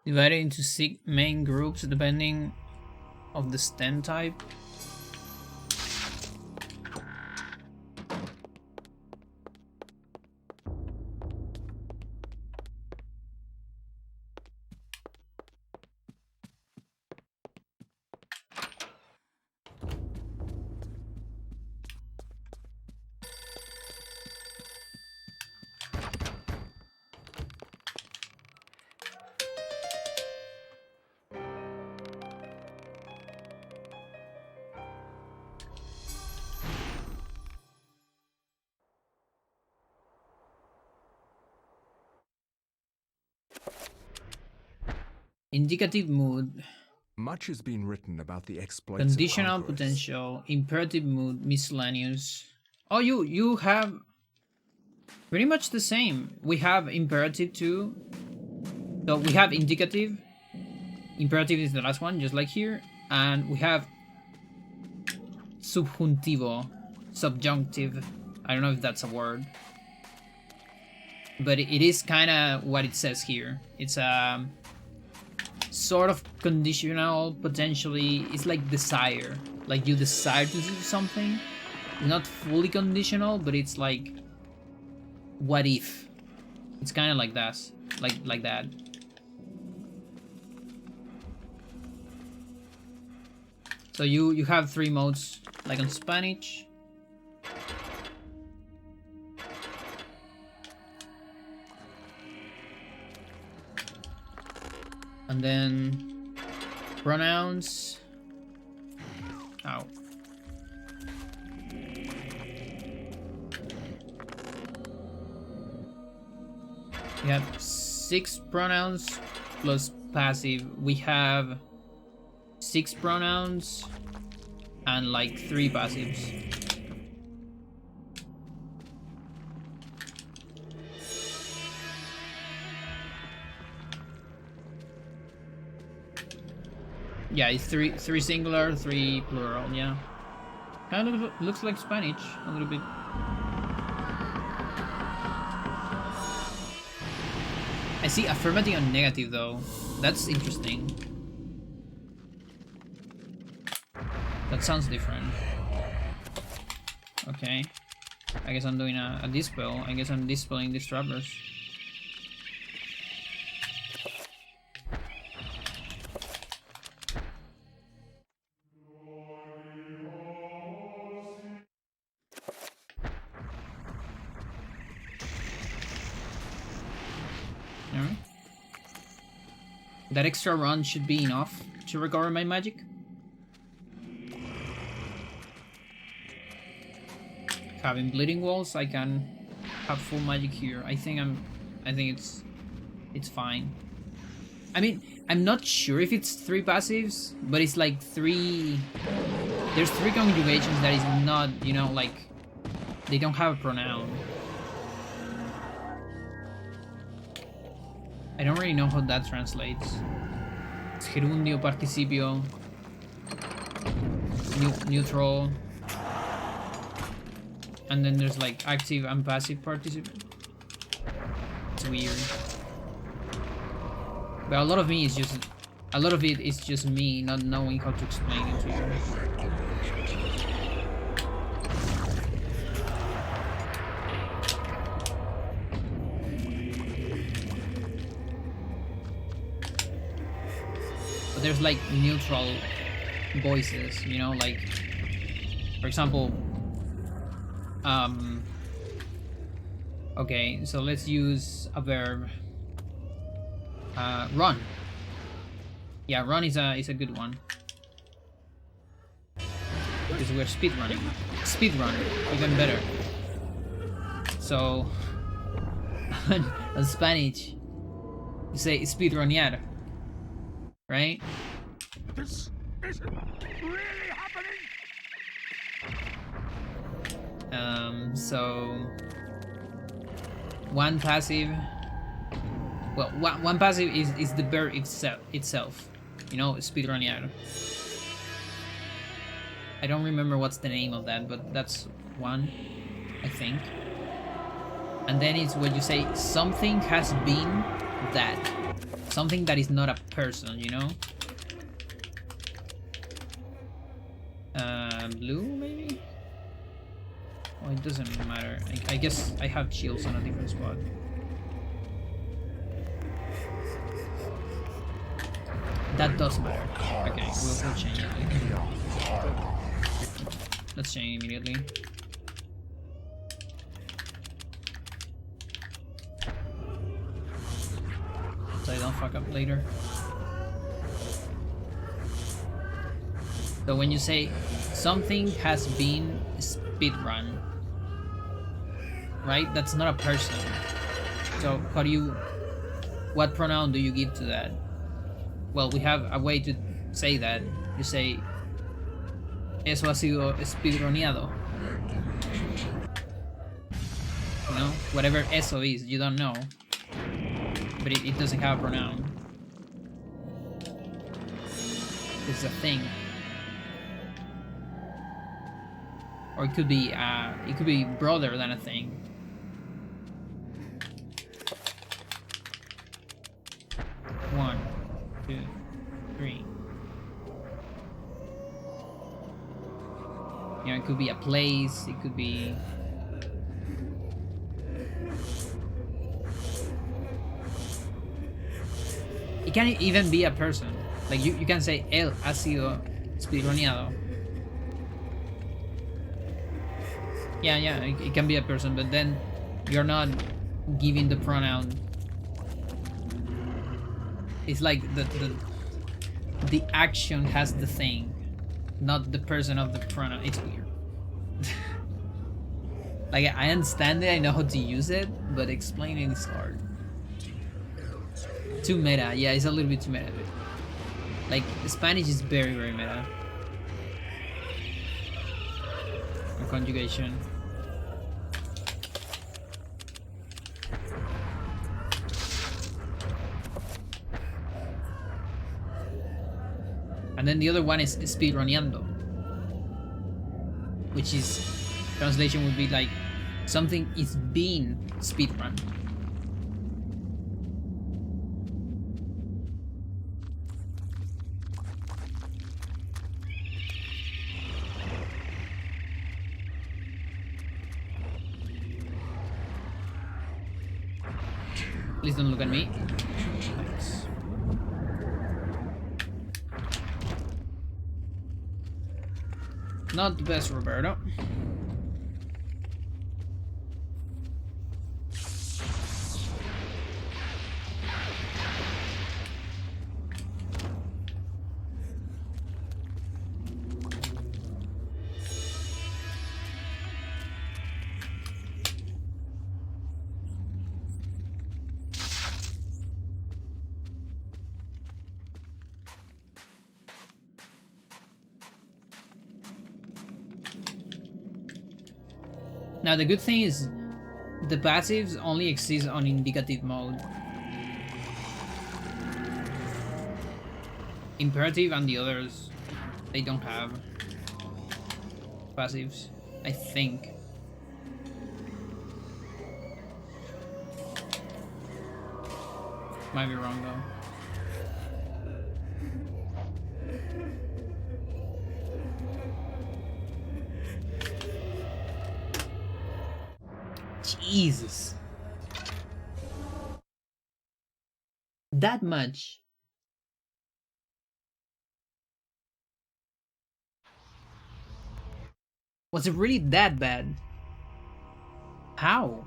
Divided into 6 main groups depending of the stand type. Indicative mood, Much has been written about the exploits conditional of conquerors. potential, imperative mood, miscellaneous. Oh, you have pretty much the same. We have imperative too. So we have indicative. Imperative is the last one, just like here, and we have subjuntivo, subjunctive. I don't know if that's a word, but it is kind of what it says here. It's a sort of conditional, potentially. It's like desire, like you desire to do something. It's not fully conditional, but it's like what if. It's kind of like that, like that. So you have 3 modes, like on Spanish. And then pronouns. Ow. We have 6 pronouns plus passive. We have 6 pronouns and like 3 passives. Yeah, it's 3 singular, 3 plural, yeah. Kind of looks like Spanish a little bit. I see affirmative and negative though. That's interesting. That sounds different. Okay. I guess I'm doing a dispel. I guess I'm dispelling these travelers. Alright. That extra run should be enough to recover my magic. having bleeding walls, I can have full magic here. I think it's fine. I mean, I'm not sure if it's 3 passives, but it's like 3. There's 3 conjugations that is not, you know, like they don't have a pronoun. I don't really know how that translates. It's gerundio, participio, neutral, and then there's like active and passive participant. It's weird. But a lot of it is just me not knowing how to explain it to you. But there's like neutral voices, you know, like for example, okay, so let's use a verb. Run. Yeah, run is a good one. Because we're speedrunning. Speedrun, even better. So, in Spanish, you say speedrunear, right? This isn't really happening. So one passive. Well, one passive is the verb itself. You know, speedrunear. I don't remember what's the name of that, but that's one, I think. And then it's when you say something has been that. Something that is not a person, you know? Blue, maybe? Oh, it doesn't matter. I guess I have shields on a different spot. That does matter. Okay, we'll change it. Let's change immediately. So I don't fuck up later. So when you say something has been speedrun, right? That's not a person. So how do you, what pronoun do you give to that? Well, we have a way to say that. You say, eso ha sido speedroneado. You know, whatever eso is, you don't know. But it doesn't have a pronoun. It's a thing. Or it could be broader than a thing. One, 2, 3. You know, it could be a place, it could be... It can even be a person. Like you can say, él ha sido speedroneado. Yeah, it can be a person, but then you're not giving the pronoun. It's like the action has the thing, not the person of the pronoun. It's weird. Like, I understand it, I know how to use it, but explaining is hard. Too meta, yeah, it's a little bit too meta. Like, Spanish is very, very meta. Or conjugation. And then the other one is speedruneando, which is, translation would be like, something is being speedrun. Please don't look at me. Thanks. Not the best, Roberto. Now the good thing is the passives only exist on indicative mode. Imperative and the others, they don't have passives, I think. Might be wrong though. Jesus. That much. Was it really that bad? How?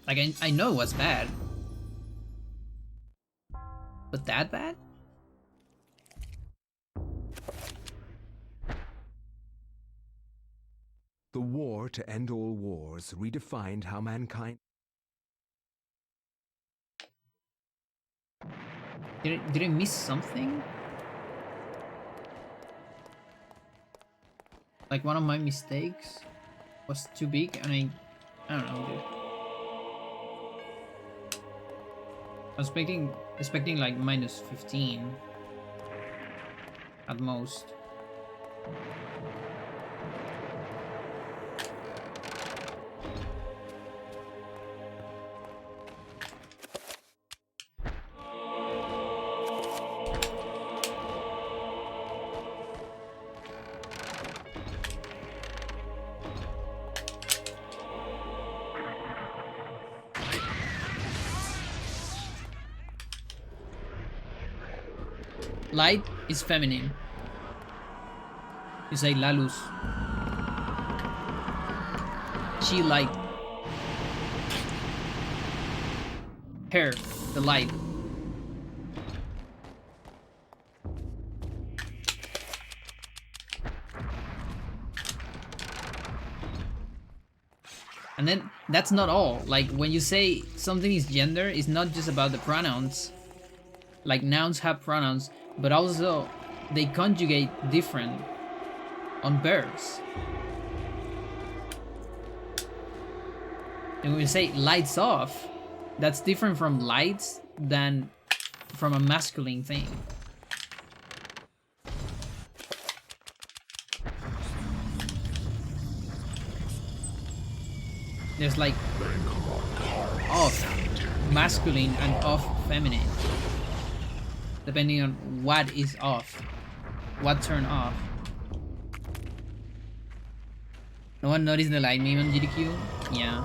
Like, I know it was bad. But that bad? The war to end all wars redefined how mankind... Did I miss something? Like one of my mistakes was too big and I don't know, dude. I was expecting like minus 15 at most. Light is feminine. You say la luz. She light. Her, the light. And then that's not all. Like when you say something is gender, it's not just about the pronouns. Like nouns have pronouns, but also they conjugate different on verbs. And when we say lights off, that's different from lights than from a masculine thing. There's like off masculine and off feminine, depending on what is off, what turned off. No one noticed the light meme on GDQ? Yeah.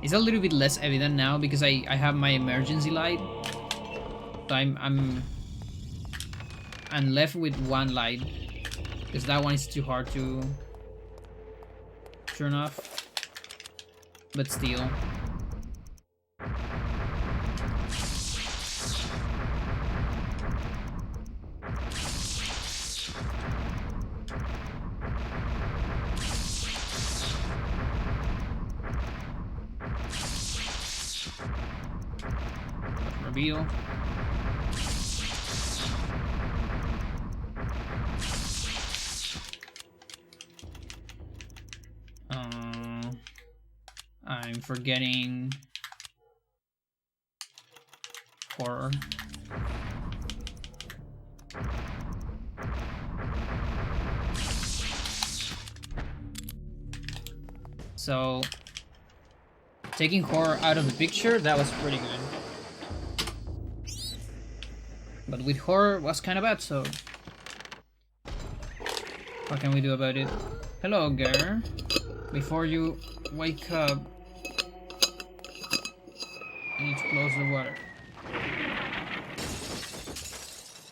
It's a little bit less evident now because I have my emergency light. So I'm left with one light because that one is too hard to turn off. But still. Reveal. I'm forgetting horror. So taking horror out of the picture, that was pretty good. But with horror was kind of bad, so what can we do about it? Hello, girl. Before you wake up, I need to close the water.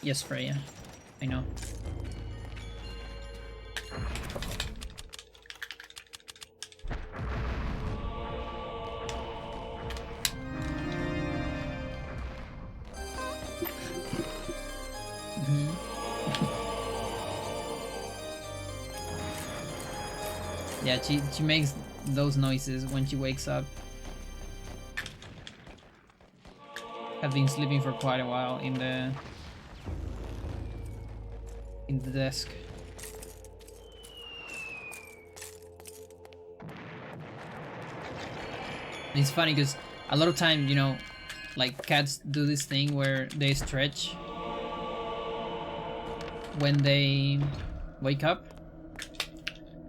Yes, Freya. I know. Yeah, she makes those noises when she wakes up. Have been sleeping for quite a while in the desk. And it's funny because a lot of time, you know, like cats do this thing where they stretch when they wake up.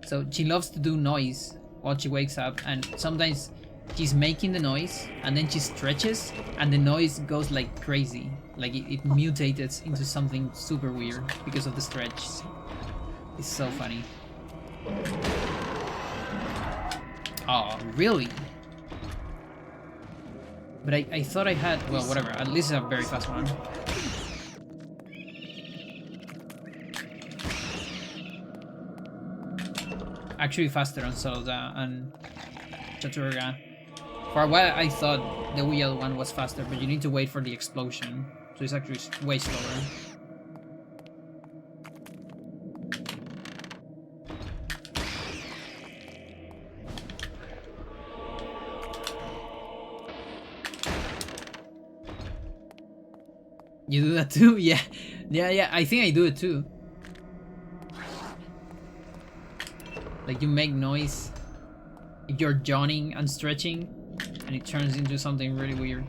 So she loves to do noise while she wakes up, and sometimes she's making the noise and then she stretches and the noise goes like crazy. Like it mutates into something super weird because of the stretch. It's so funny. Oh, really? But I thought I had, well, whatever, at least a very fast one. Actually faster on Xel'lotath and Ehn'gha. For a while I thought the wheel one was faster, but you need to wait for the explosion. So it's actually way slower. You do that too? Yeah. Yeah, I think I do it too. Like you make noise if you're yawning and stretching, and it turns into something really weird.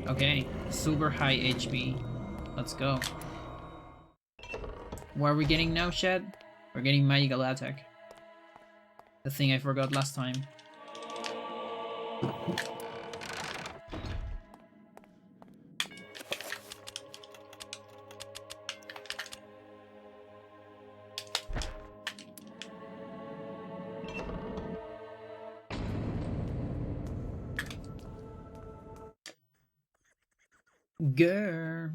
Okay, super high HP. Let's go. What are we getting now, Shed? We're getting magical attack. The thing I forgot last time. Girl.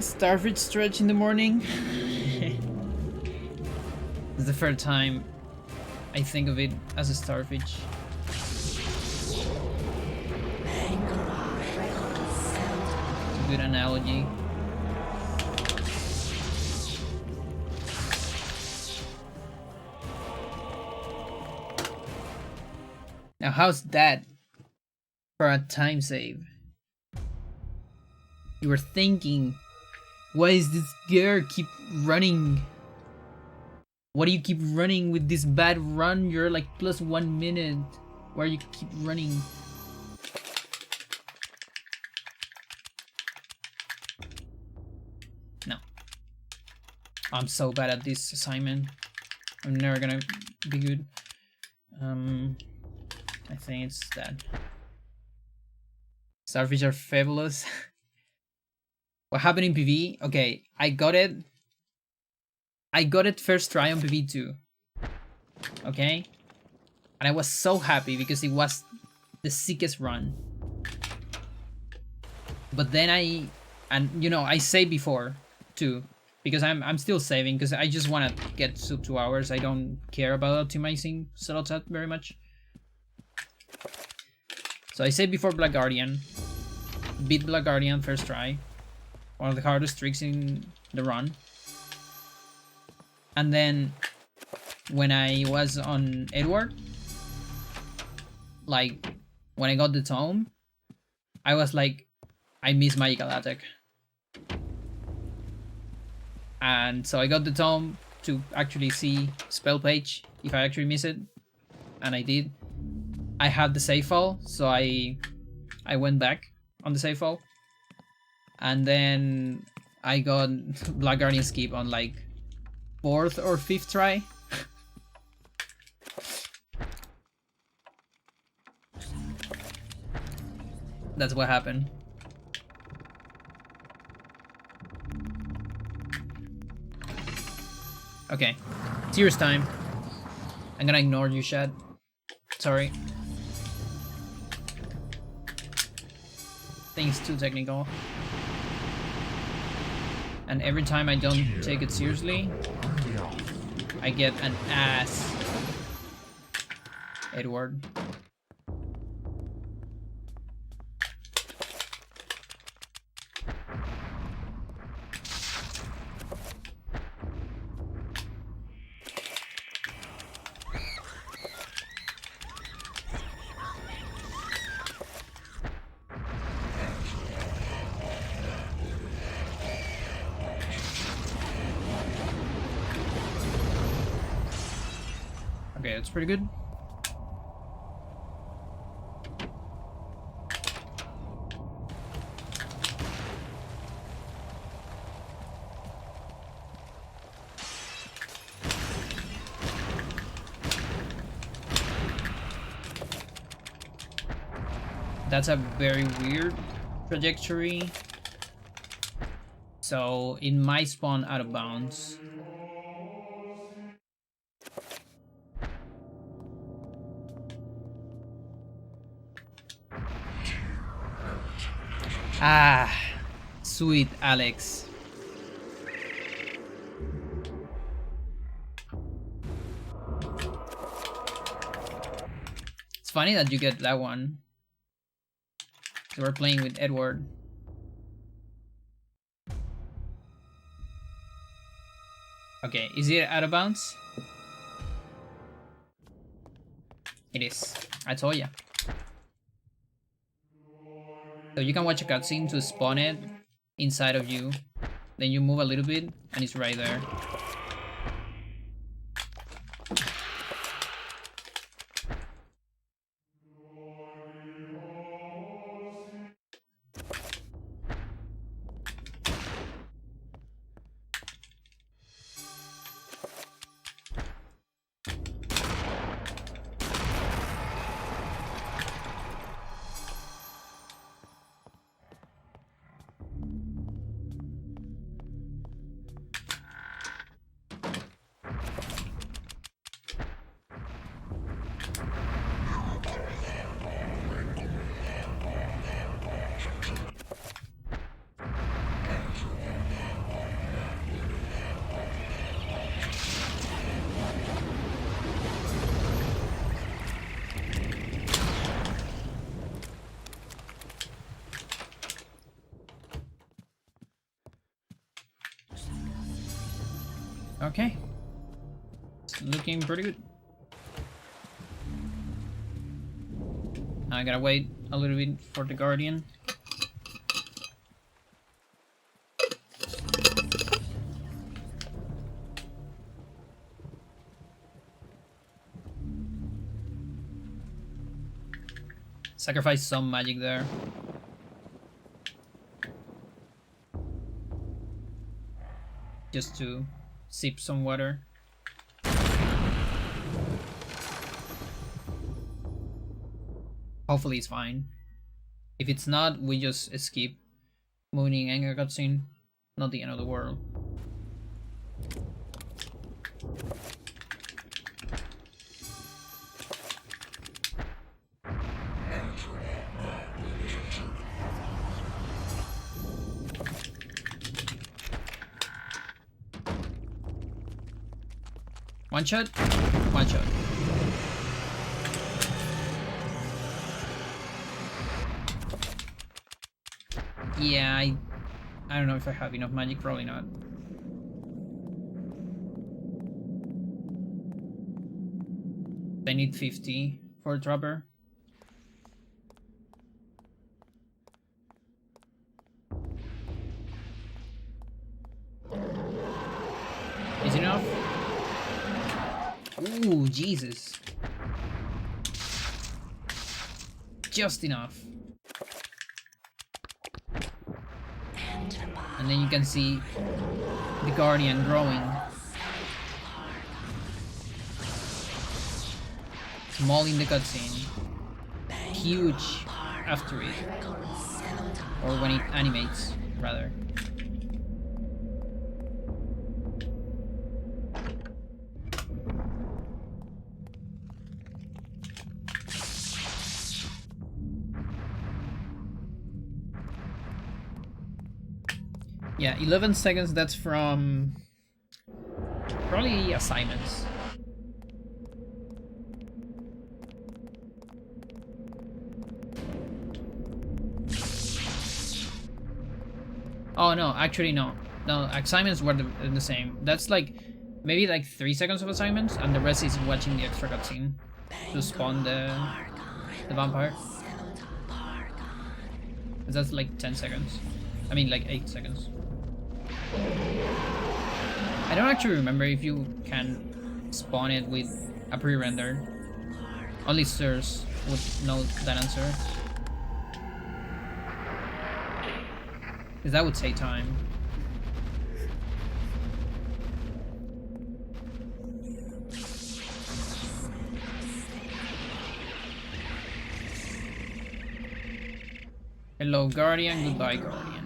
Starfish stretch in the morning. It's the first time I think of it as a starfish. Good analogy. Now how's that for a time save? You were thinking, why is this girl keep running? Why do you keep running with this bad run? You're like plus 1 minute. Why you keep running? No. I'm so bad at this assignment. I'm never gonna be good. I think it's that. Starfish are fabulous. What happened in PV? Okay, I got it. I got it first try on PV 2. Okay? And I was so happy because it was the sickest run. But then and you know, I saved before too, because I'm still saving because I just want to get to 2 hours. I don't care about optimizing Xel'lotath very much. So I saved before Black Guardian. Beat Black Guardian first try. One of the hardest tricks in the run. And then when I was on Edward, like when I got the tome, I was like, I miss magical attack. And so I got the tome to actually see spell page if I actually miss it, and I did. I had the save file, so I went back on the save file, and then I got Black Guardian skip on like 4th or 5th try. That's what happened. Okay, serious time. I'm gonna ignore you, Shad. Sorry. I think it's too technical. And every time I don't take it seriously, I get an ass Edward. Okay, that's pretty good. That's a very weird trajectory. So it might spawn out of bounds. Ah, sweet Alex. It's funny that you get that one. So we're playing with Edward. Okay, is it out of bounds? It is. I told ya. So you can watch a cutscene to spawn it inside of you. Then you move a little bit and it's right there. Okay. It's looking pretty good. I gotta wait a little bit for the Guardian. Sacrifice some magic there. Just to sip some water. Hopefully it's fine. If it's not, we just skip mooning Ehn'gha cutscene. Not the end of the world. One shot? One shot. Yeah, I don't know if I have enough magic, probably not. I need 50 for a dropper. Is it enough? Ooh, Jesus. Just enough. And then you can see the Guardian growing. Small in the cutscene. Huge after it. Or when it animates, rather. Yeah, 11 seconds, that's from probably assignments. Oh no, actually no. No, assignments were the same. That's like maybe like 3 seconds of assignments, and the rest is watching the extra cutscene to spawn the vampire. That's like 10 seconds. I mean like 8 seconds. I don't actually remember if you can spawn it with a pre-rendered. Only sirs would know that answer. Because that would save time. Hello, Guardian. Goodbye, Guardian.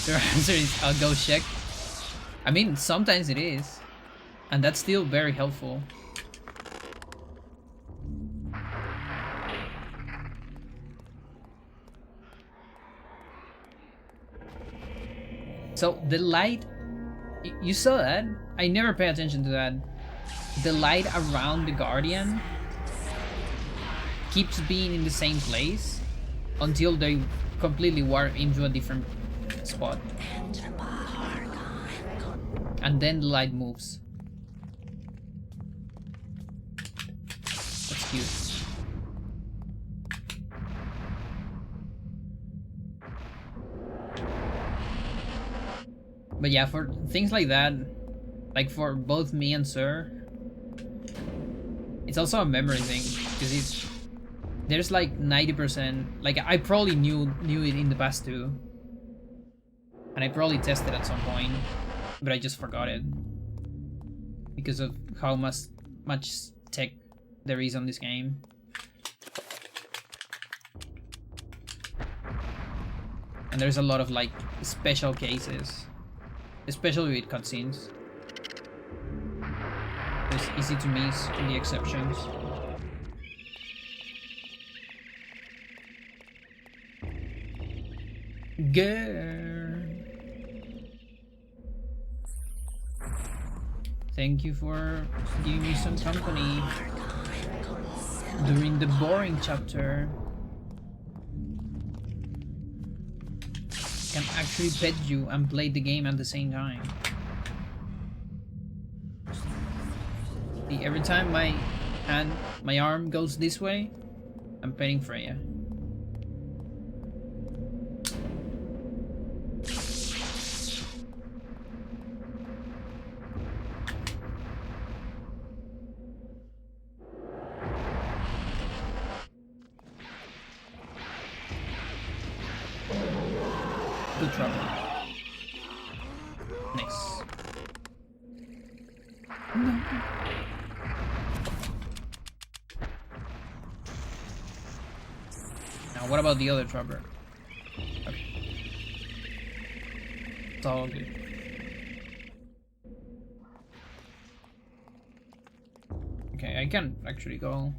The answer is I'll go check. I mean, sometimes it is. And that's still very helpful. So the light, you saw that? I never pay attention to that. The light around the Guardian keeps being in the same place until they completely warp into a different spot. And then the light moves. That's cute. But yeah, for things like that, like for both me and Sir, it's also a memory thing, because there's like 90%, like I probably knew it in the past too, and I probably tested at some point, but I just forgot it because of how much tech there is on this game. And there's a lot of like special cases, especially with cutscenes. It's easy to miss the exceptions. Girl. Thank you for giving me some company during the boring chapter. Can actually pet you and play the game at the same time. See, every time my arm goes this way, I'm petting Freya. Good trouble. Nice. No. Now what about the other trouble? Okay. It's all good. Okay, I can actually go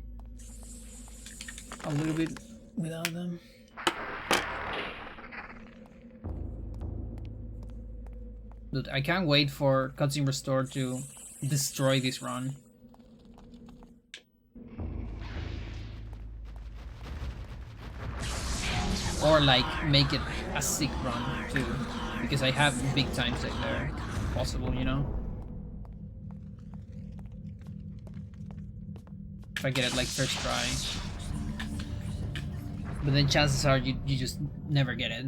a little bit without them. Dude, I can't wait for Cutscene Restore to destroy this run. Or like make it a sick run too, because I have big time save there possible, you know? If I get it like first try. But then chances are you just never get it.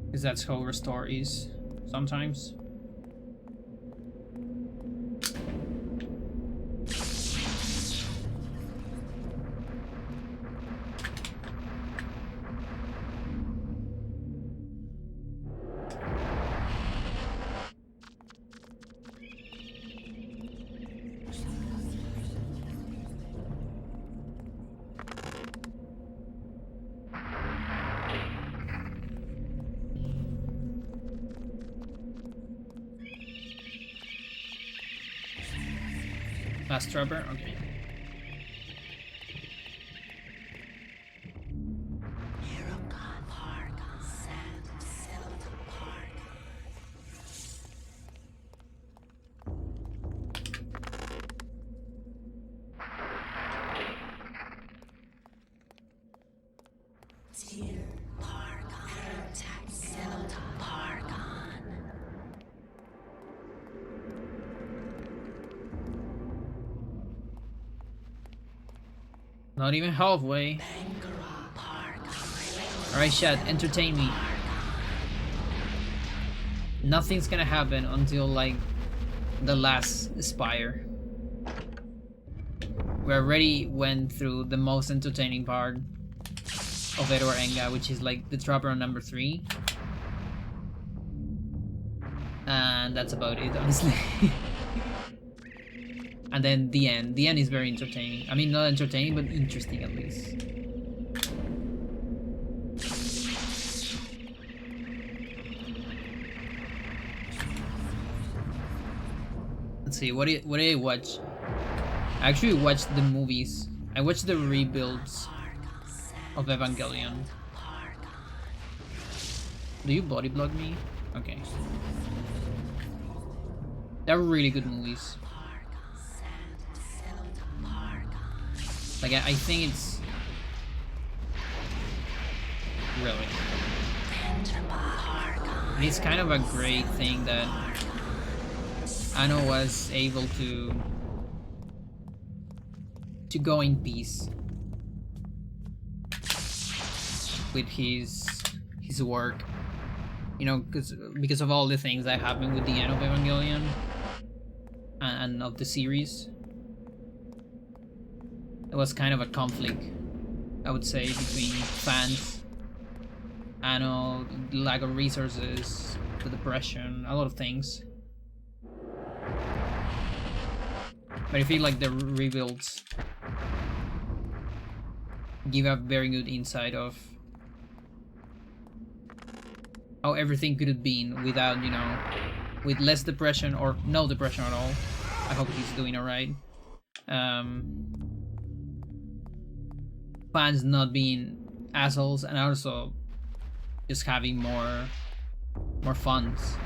Because that's how Restore is sometimes. Last rubber, okay. Tyr, Pargon, attack Xel'lotath, Pargon. Not even halfway. Ehn'gha, Pargon. Alright, chat, entertain me. Nothing's gonna happen until like the last spire. We already went through the most entertaining part of Edward Ehn'gha, which is like the trapper on number 3. And that's about it, honestly. And then the end. The end is very entertaining. I mean, not entertaining, but interesting at least. Let's see, what did I watch? I actually watched the movies. I watched the rebuilds of Evangelion. Do you body block me? Okay. They're really good movies. Like, I think it's... Really. And it's kind of a great thing that Anno was able to go in peace with his work, you know, because of all the things that happened with the end of Evangelion and of the series. It was kind of a conflict, I would say, between fans, Anno, the lack of resources, the depression, a lot of things. But I feel like the rebuilds give a very good insight of how everything could have been without, you know, with less depression or no depression at all. I hope he's doing alright. Fans not being assholes and also just having more funds.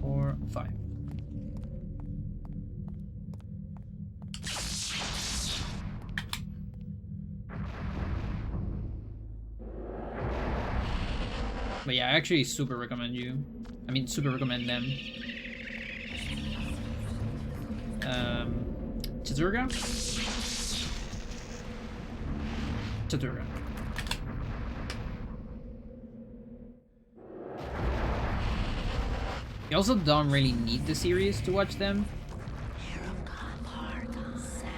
Or 5. But yeah, I actually super recommend you. I mean, super recommend them. Chizurga? Chizurga. You also don't really need the series to watch them.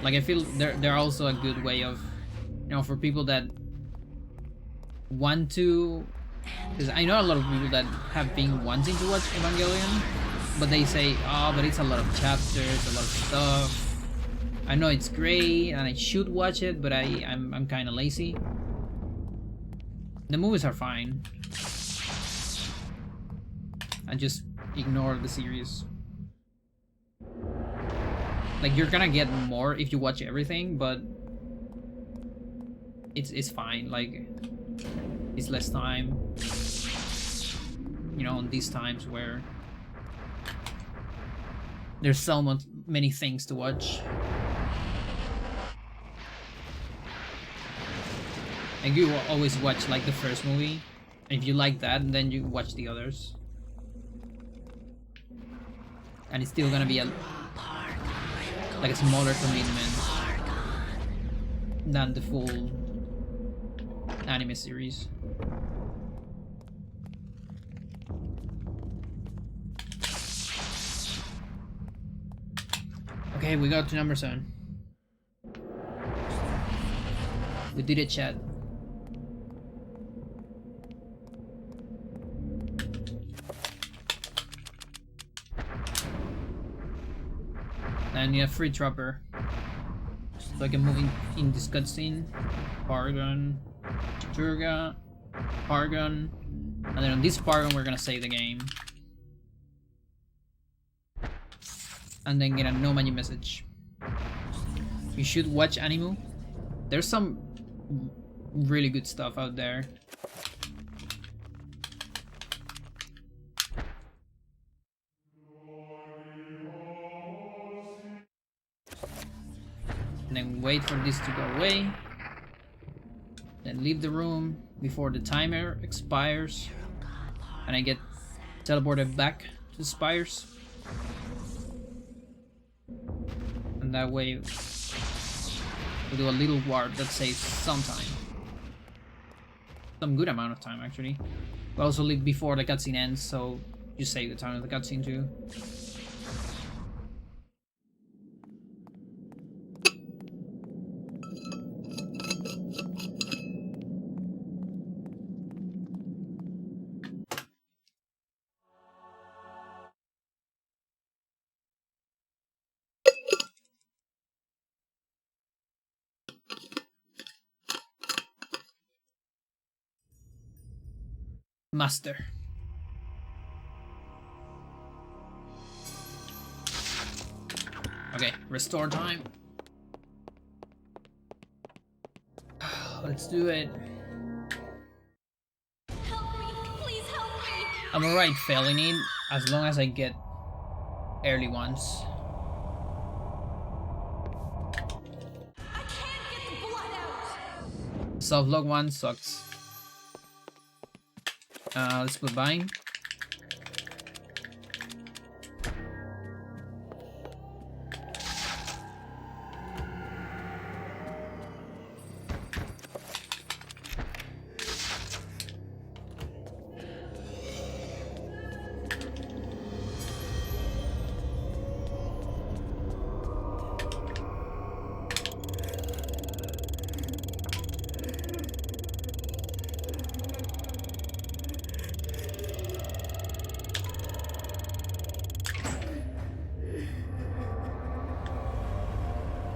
Like, I feel they're also a good way of, you know, for people that want to, because I know a lot of people that have been wanting to watch Evangelion, but they say, oh, but it's a lot of chapters, a lot of stuff. I know it's great and I should watch it, but I'm kind of lazy. The movies are fine. I just ignore the series. Like, you're gonna get more if you watch everything, but it's fine. Like, it's less time, you know, in these times where there's so many things to watch. And you always watch like the first movie. If you like that, then you watch the others. And it's still gonna be like a smaller commitment than the full anime series. Okay, we got to number 7. We did it, chat. And you have free trapper. So I can move in this cutscene. Pargon, Chturga, Pargon, and then on this Pargon we're gonna save the game. And then get a no money message. You should watch Animu. There's some really good stuff out there. And then wait for this to go away. Then leave the room before the timer expires. And I get teleported back to the spires. And that way we'll do a little warp that saves some time. Some good amount of time actually. We also leave before the cutscene ends, so you save the time of the cutscene too. Master. Okay, restore time. Let's do it. Help me! Please help me! I'm alright failing it as long as I get early ones. I can't get the blood out! Soft log one sucks. Let's put bind.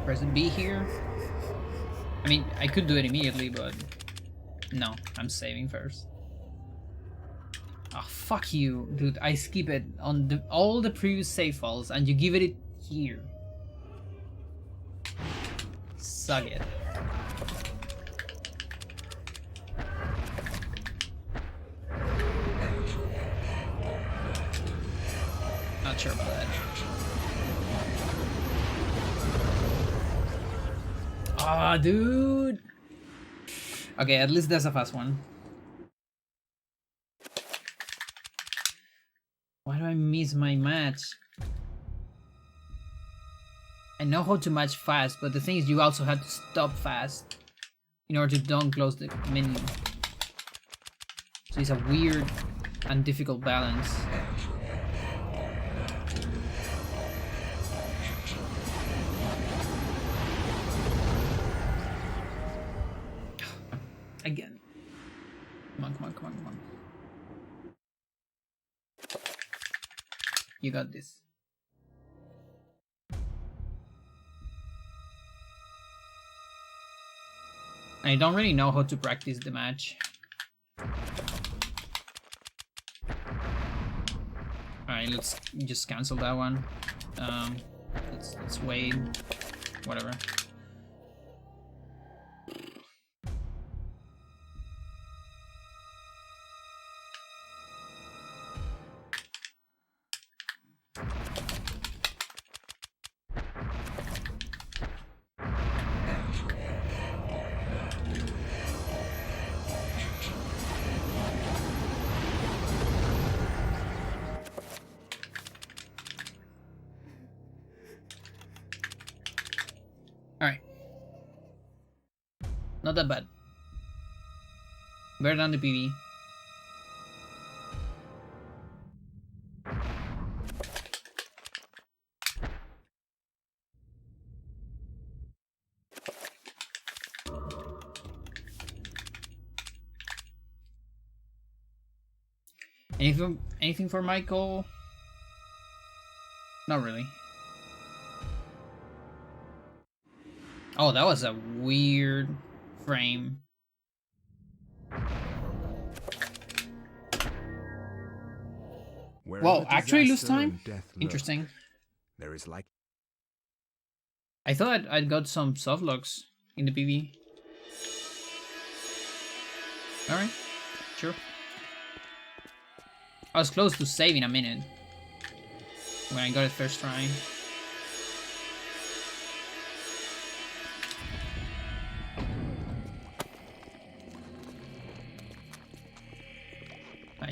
Press B here. I mean, I could do it immediately, but no, I'm saving first. Oh, fuck you, dude. I skip it on all the previous save files and you give it here. Suck it. Not sure about that. Ah, dude. Okay, at least that's a fast one. Why do I miss my match? I know how to match fast, but the thing is you also have to stop fast in order to don't close the menu. So it's a weird and difficult balance. Again. Come on, come on, come on, come on. You got this. I don't really know how to practice the match. Alright, let's just cancel that one. Let's wait. Whatever. Alright. Not that bad. Better than the PV. Anything for Michael? Not really. Oh, that was a weird frame. Wherever Well, actually lose disaster time? and death lurk, Interesting. There is like I thought I'd got some soft locks in the PV. Alright, sure. I was close to saving a minute when I got it first try.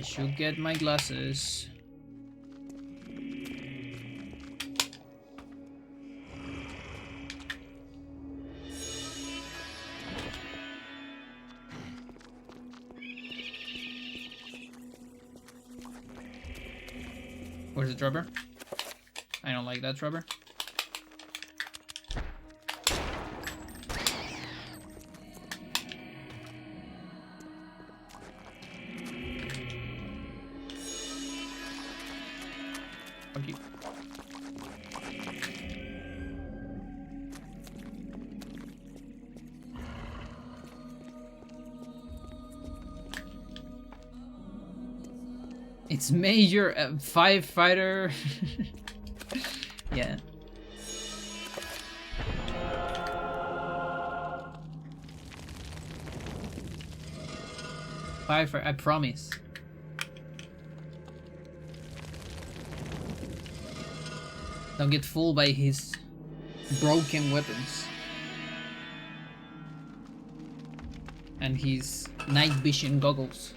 should get my glasses. Where's the rubber? I don't like that rubber. Fuck you. It's major firefighter. Yeah. Firefighter, I promise. Don't get fooled by his broken weapons. And his night vision goggles.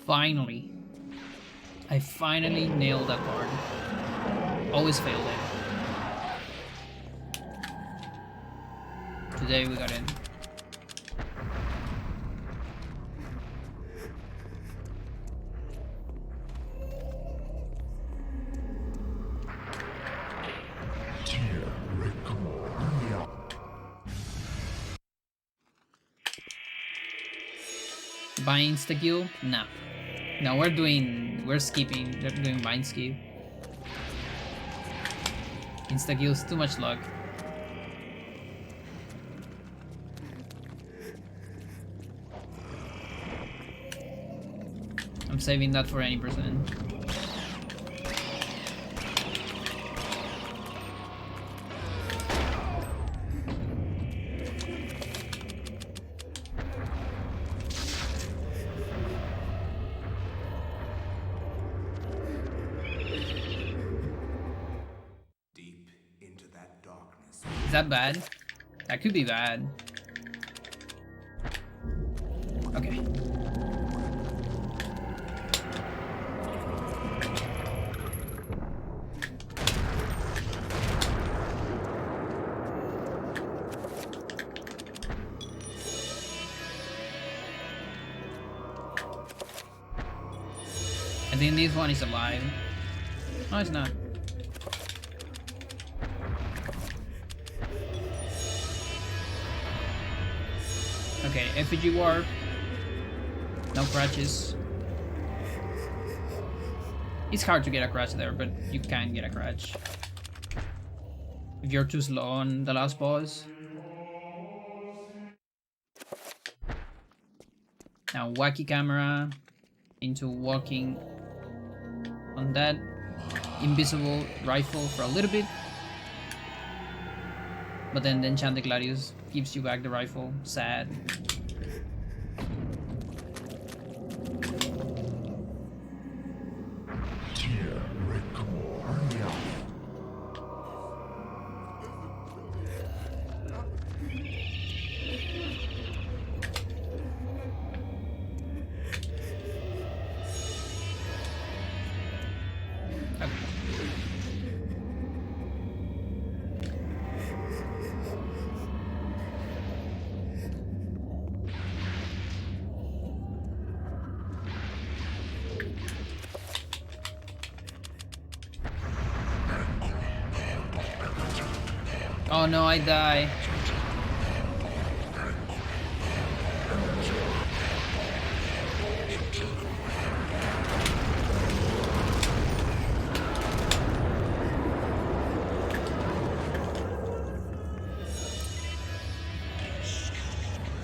Finally. I finally nailed that part. Always failed it. Today we got in. Buy insta-kill? Nah. No, we're skipping. They're doing mind skip. Insta-kill is too much luck. I'm saving that for any person. Is that bad? That could be bad. Okay. I think this one is alive. No, it's not. Okay, effigy warp. No crutches. It's hard to get a crutch there, but you can get a crutch. If you're too slow on the last boss. Now wacky camera into walking on that invisible rifle for a little bit. But then the Enchanted Gladius gives you back the rifle. Sad. Oh no, I die.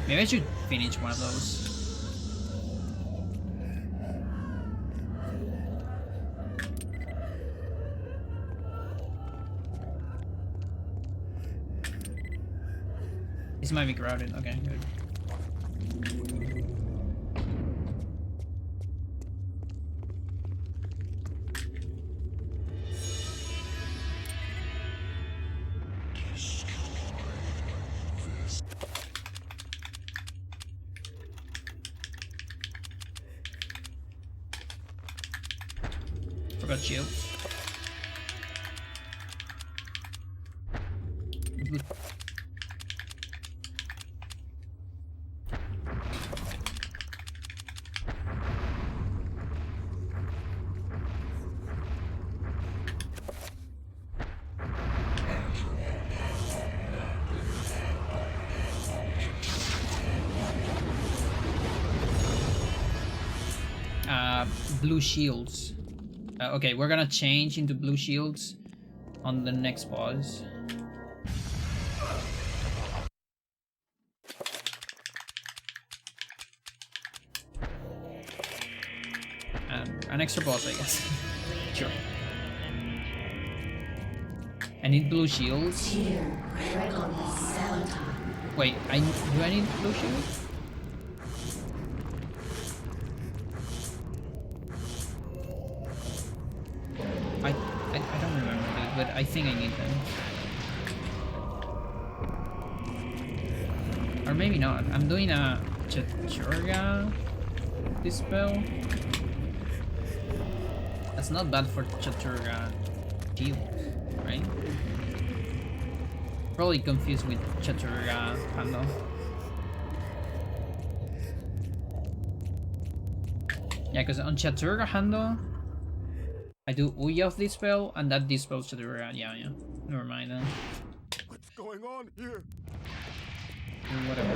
Maybe I should finish one of those. This might be crowded. Okay, good. Forgot shields. Blue shields. Okay, we're gonna change into blue shields on the next pause. And an extra pause, I guess. Sure. I need blue shields. Wait, do I need blue shields? I don't remember, dude, but I think I need them. Or maybe not. I'm doing a Ehn'gha dispel. That's not bad for Ehn'gha heal, right? Probably confused with Ehn'gha handle. Yeah, because on Ehn'gha handle, I do Uyoth dispel, and that dispels Ehn'gha. Yeah. Never mind then. What's going on here? Whatever.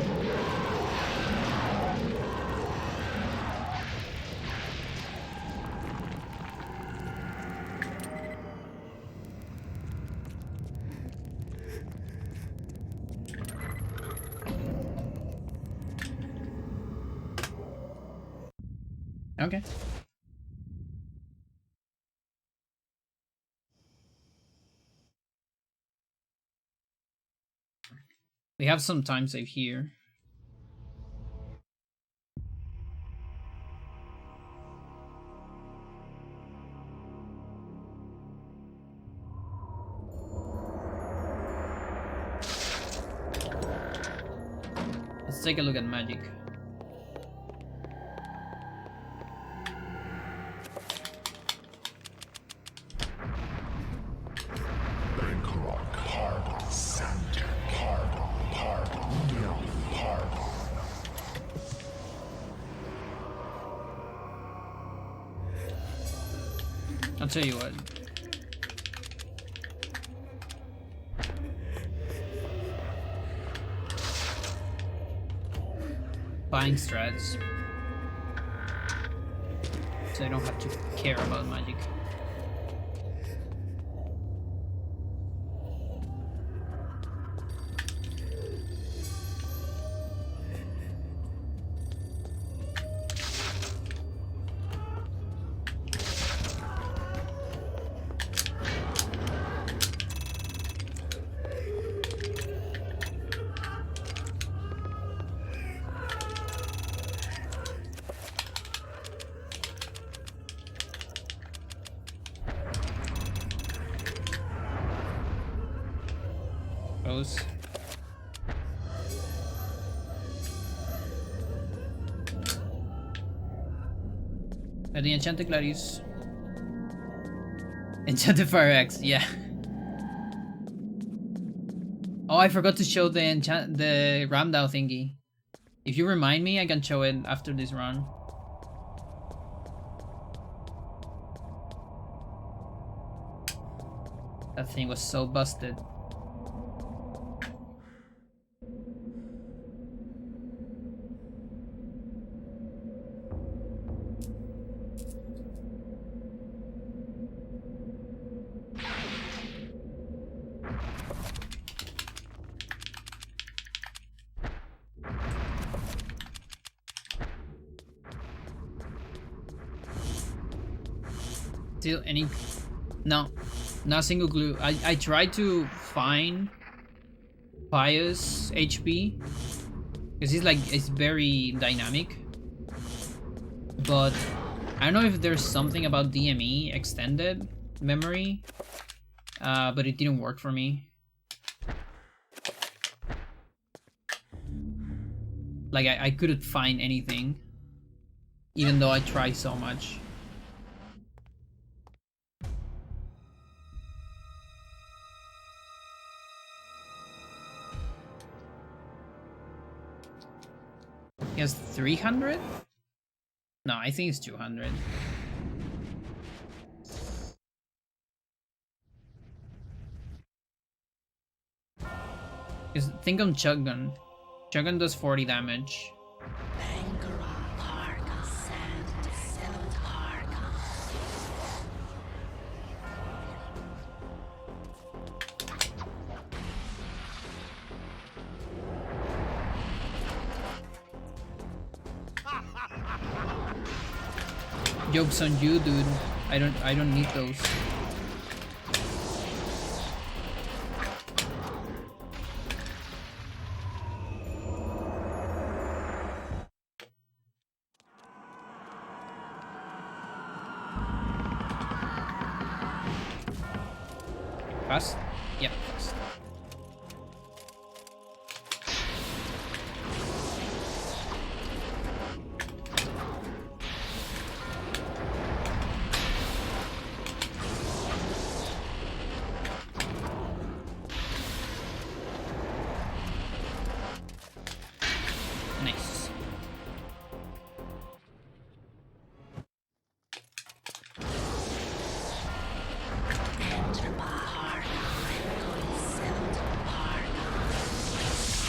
Okay. We have some time save here. Let's take a look at magic. I'll tell you what. Buying strats. So I don't have to care about magic. The Enchanted Gladius. Enchanted Fire Axe, yeah. Oh, I forgot to show the Ramdao thingy. If you remind me, I can show it after this run. That thing was so busted. Still any... No. Not a single clue. I tried to find Pious HP. Because it's very dynamic. But I don't know if there's something about DME extended memory. But it didn't work for me. Like I couldn't find anything. Even though I tried so much. He has 300? No, I think it's 200. Because think on Chuggun. Chuggun does 40 damage. Joke's on you, dude. I don't need those. Fast? Yeah, fast. Nice.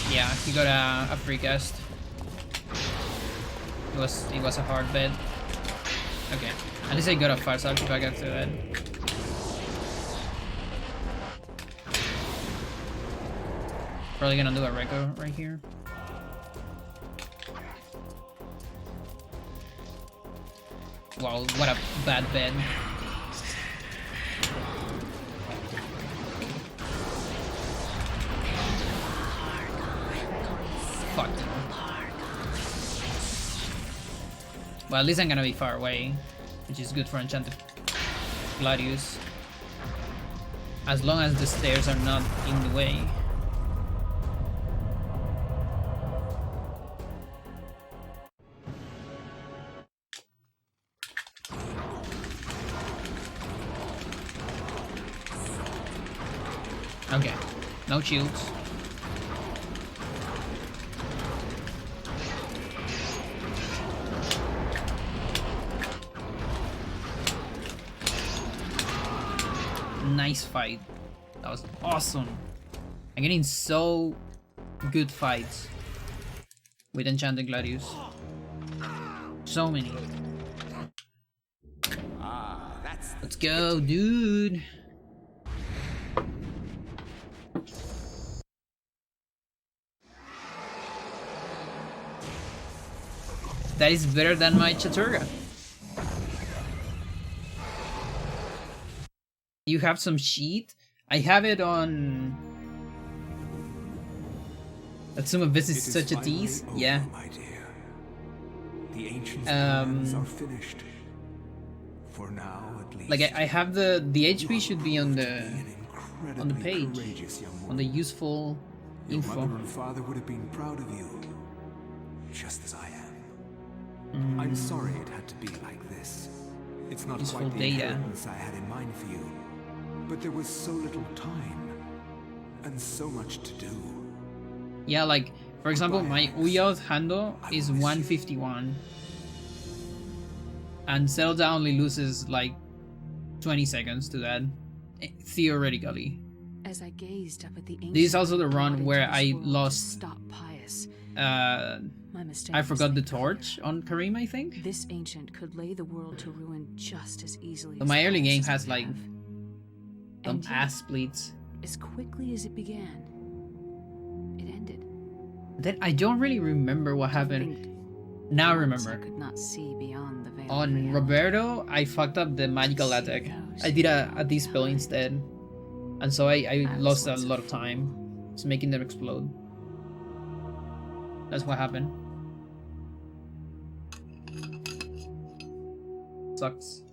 Yeah, he got a free cast. It was a hard bet. Okay, at least I got a fast artifact after that. Probably gonna do a record right here. Wow, what a bad bet. Fuck. Well, at least I'm gonna be far away, which is good for Enchanted Gladius. As long as the stairs are not in the way. Okay, no shields. Nice fight. That was awesome. I'm getting so good fights with Enchanted Gladius. So many. Let's go, dude. That is better than my Chaturga. You have some sheet? I have it on... Atsuma visits such a tease? Yeah. My dear. The ancient plans are finished. For now, at least. Like I have the HP should be on the page, on the useful info. Your mother and father would have been proud of you, just as I am. I'm sorry it had to be like this. It's not Useful quite the data. inheritance I had in mind for you, but there was so little time and so much to do. Yeah, like for example, my Uyoth Hando is 151, and Xel'lotath only loses like 20 seconds to that, theoretically. As I gazed up at the This is also the run where I world lost. Stop Pious. My mistake. I was forgot the laid bare. torch on Karim, I think. This ancient could lay the world to ruin just as easily. So as my early Pious game would has like have. some And yet, ass bleeds. as quickly as it began, it ended. Then I don't really remember what happened. Think Now I Once remember. I could not see beyond the veil of On reality. Roberto, I fucked up the magical attack. I did a D-spell instead. And so I lost a lot of time. It's making them explode. That's what happened. Sucks.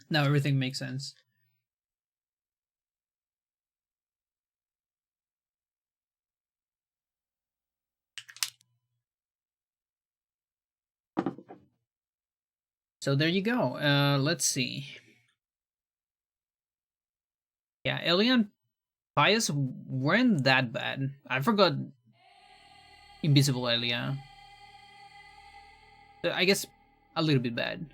Now everything makes sense. So there you go. Let's see. Yeah, Alien Pious weren't that bad. I forgot Invisible Elia. I guess a little bit bad.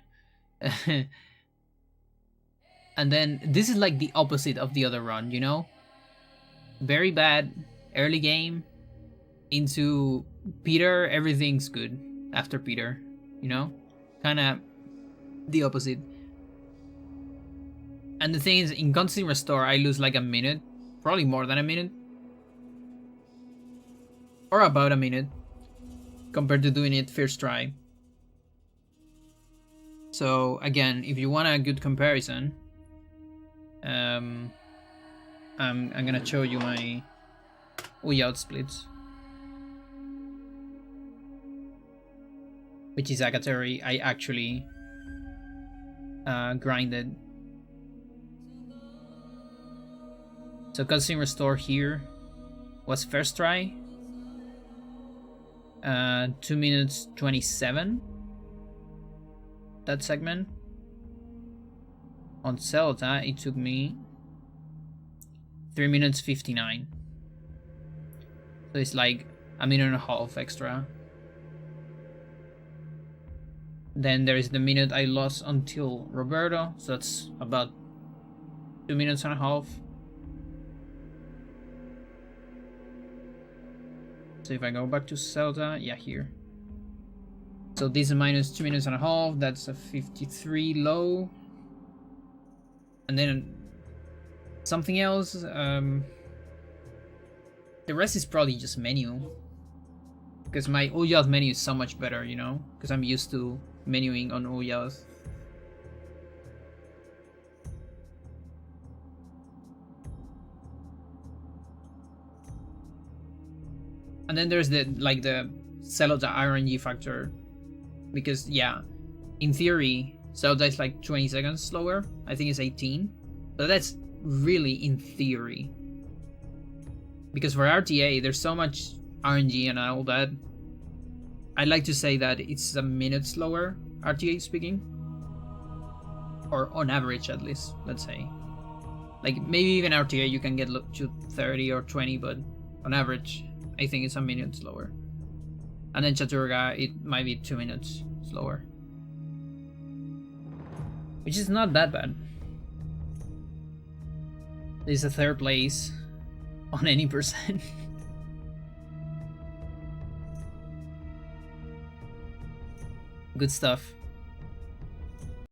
And then this is like the opposite of the other run, you know? Very bad early game. Into Peter, everything's good after Peter, you know? Kinda the opposite. And the thing is, in Constant Restore, I lose like a minute. Probably more than a minute. Or about a minute. Compared to doing it first try. So, again, if you want a good comparison, I'm gonna show you my Ouyout splits. Which is a category I actually grinded. So Cutscene Restore here was first try. 2 minutes 27. That segment. On Xel'lotath, it took me 3 minutes 59. So it's like a minute and a half extra. Then there is the minute I lost until Roberto, so that's about 2 minutes and a half. So if I go back to Xel'lotath, yeah, here. So this is minus 2 minutes and a half, that's a 53 low. And then something else, the rest is probably just menu. Because my Ouyout menu is so much better, you know? Because I'm used to menuing on Ouyout. And then there's the Xel'lotath RNG factor. Because yeah, in theory, Xel'lotath is like 20 seconds slower. I think it's 18. But that's really in theory. Because for RTA, there's so much RNG and all that. I'd like to say that it's a minute slower, RTA speaking. Or on average, at least, let's say. Like, maybe even RTA you can get to 30 or 20, but on average, I think it's a minute slower. And then Chaturga, it might be 2 minutes slower. Which is not that bad. This is a third place on any percent. Good stuff.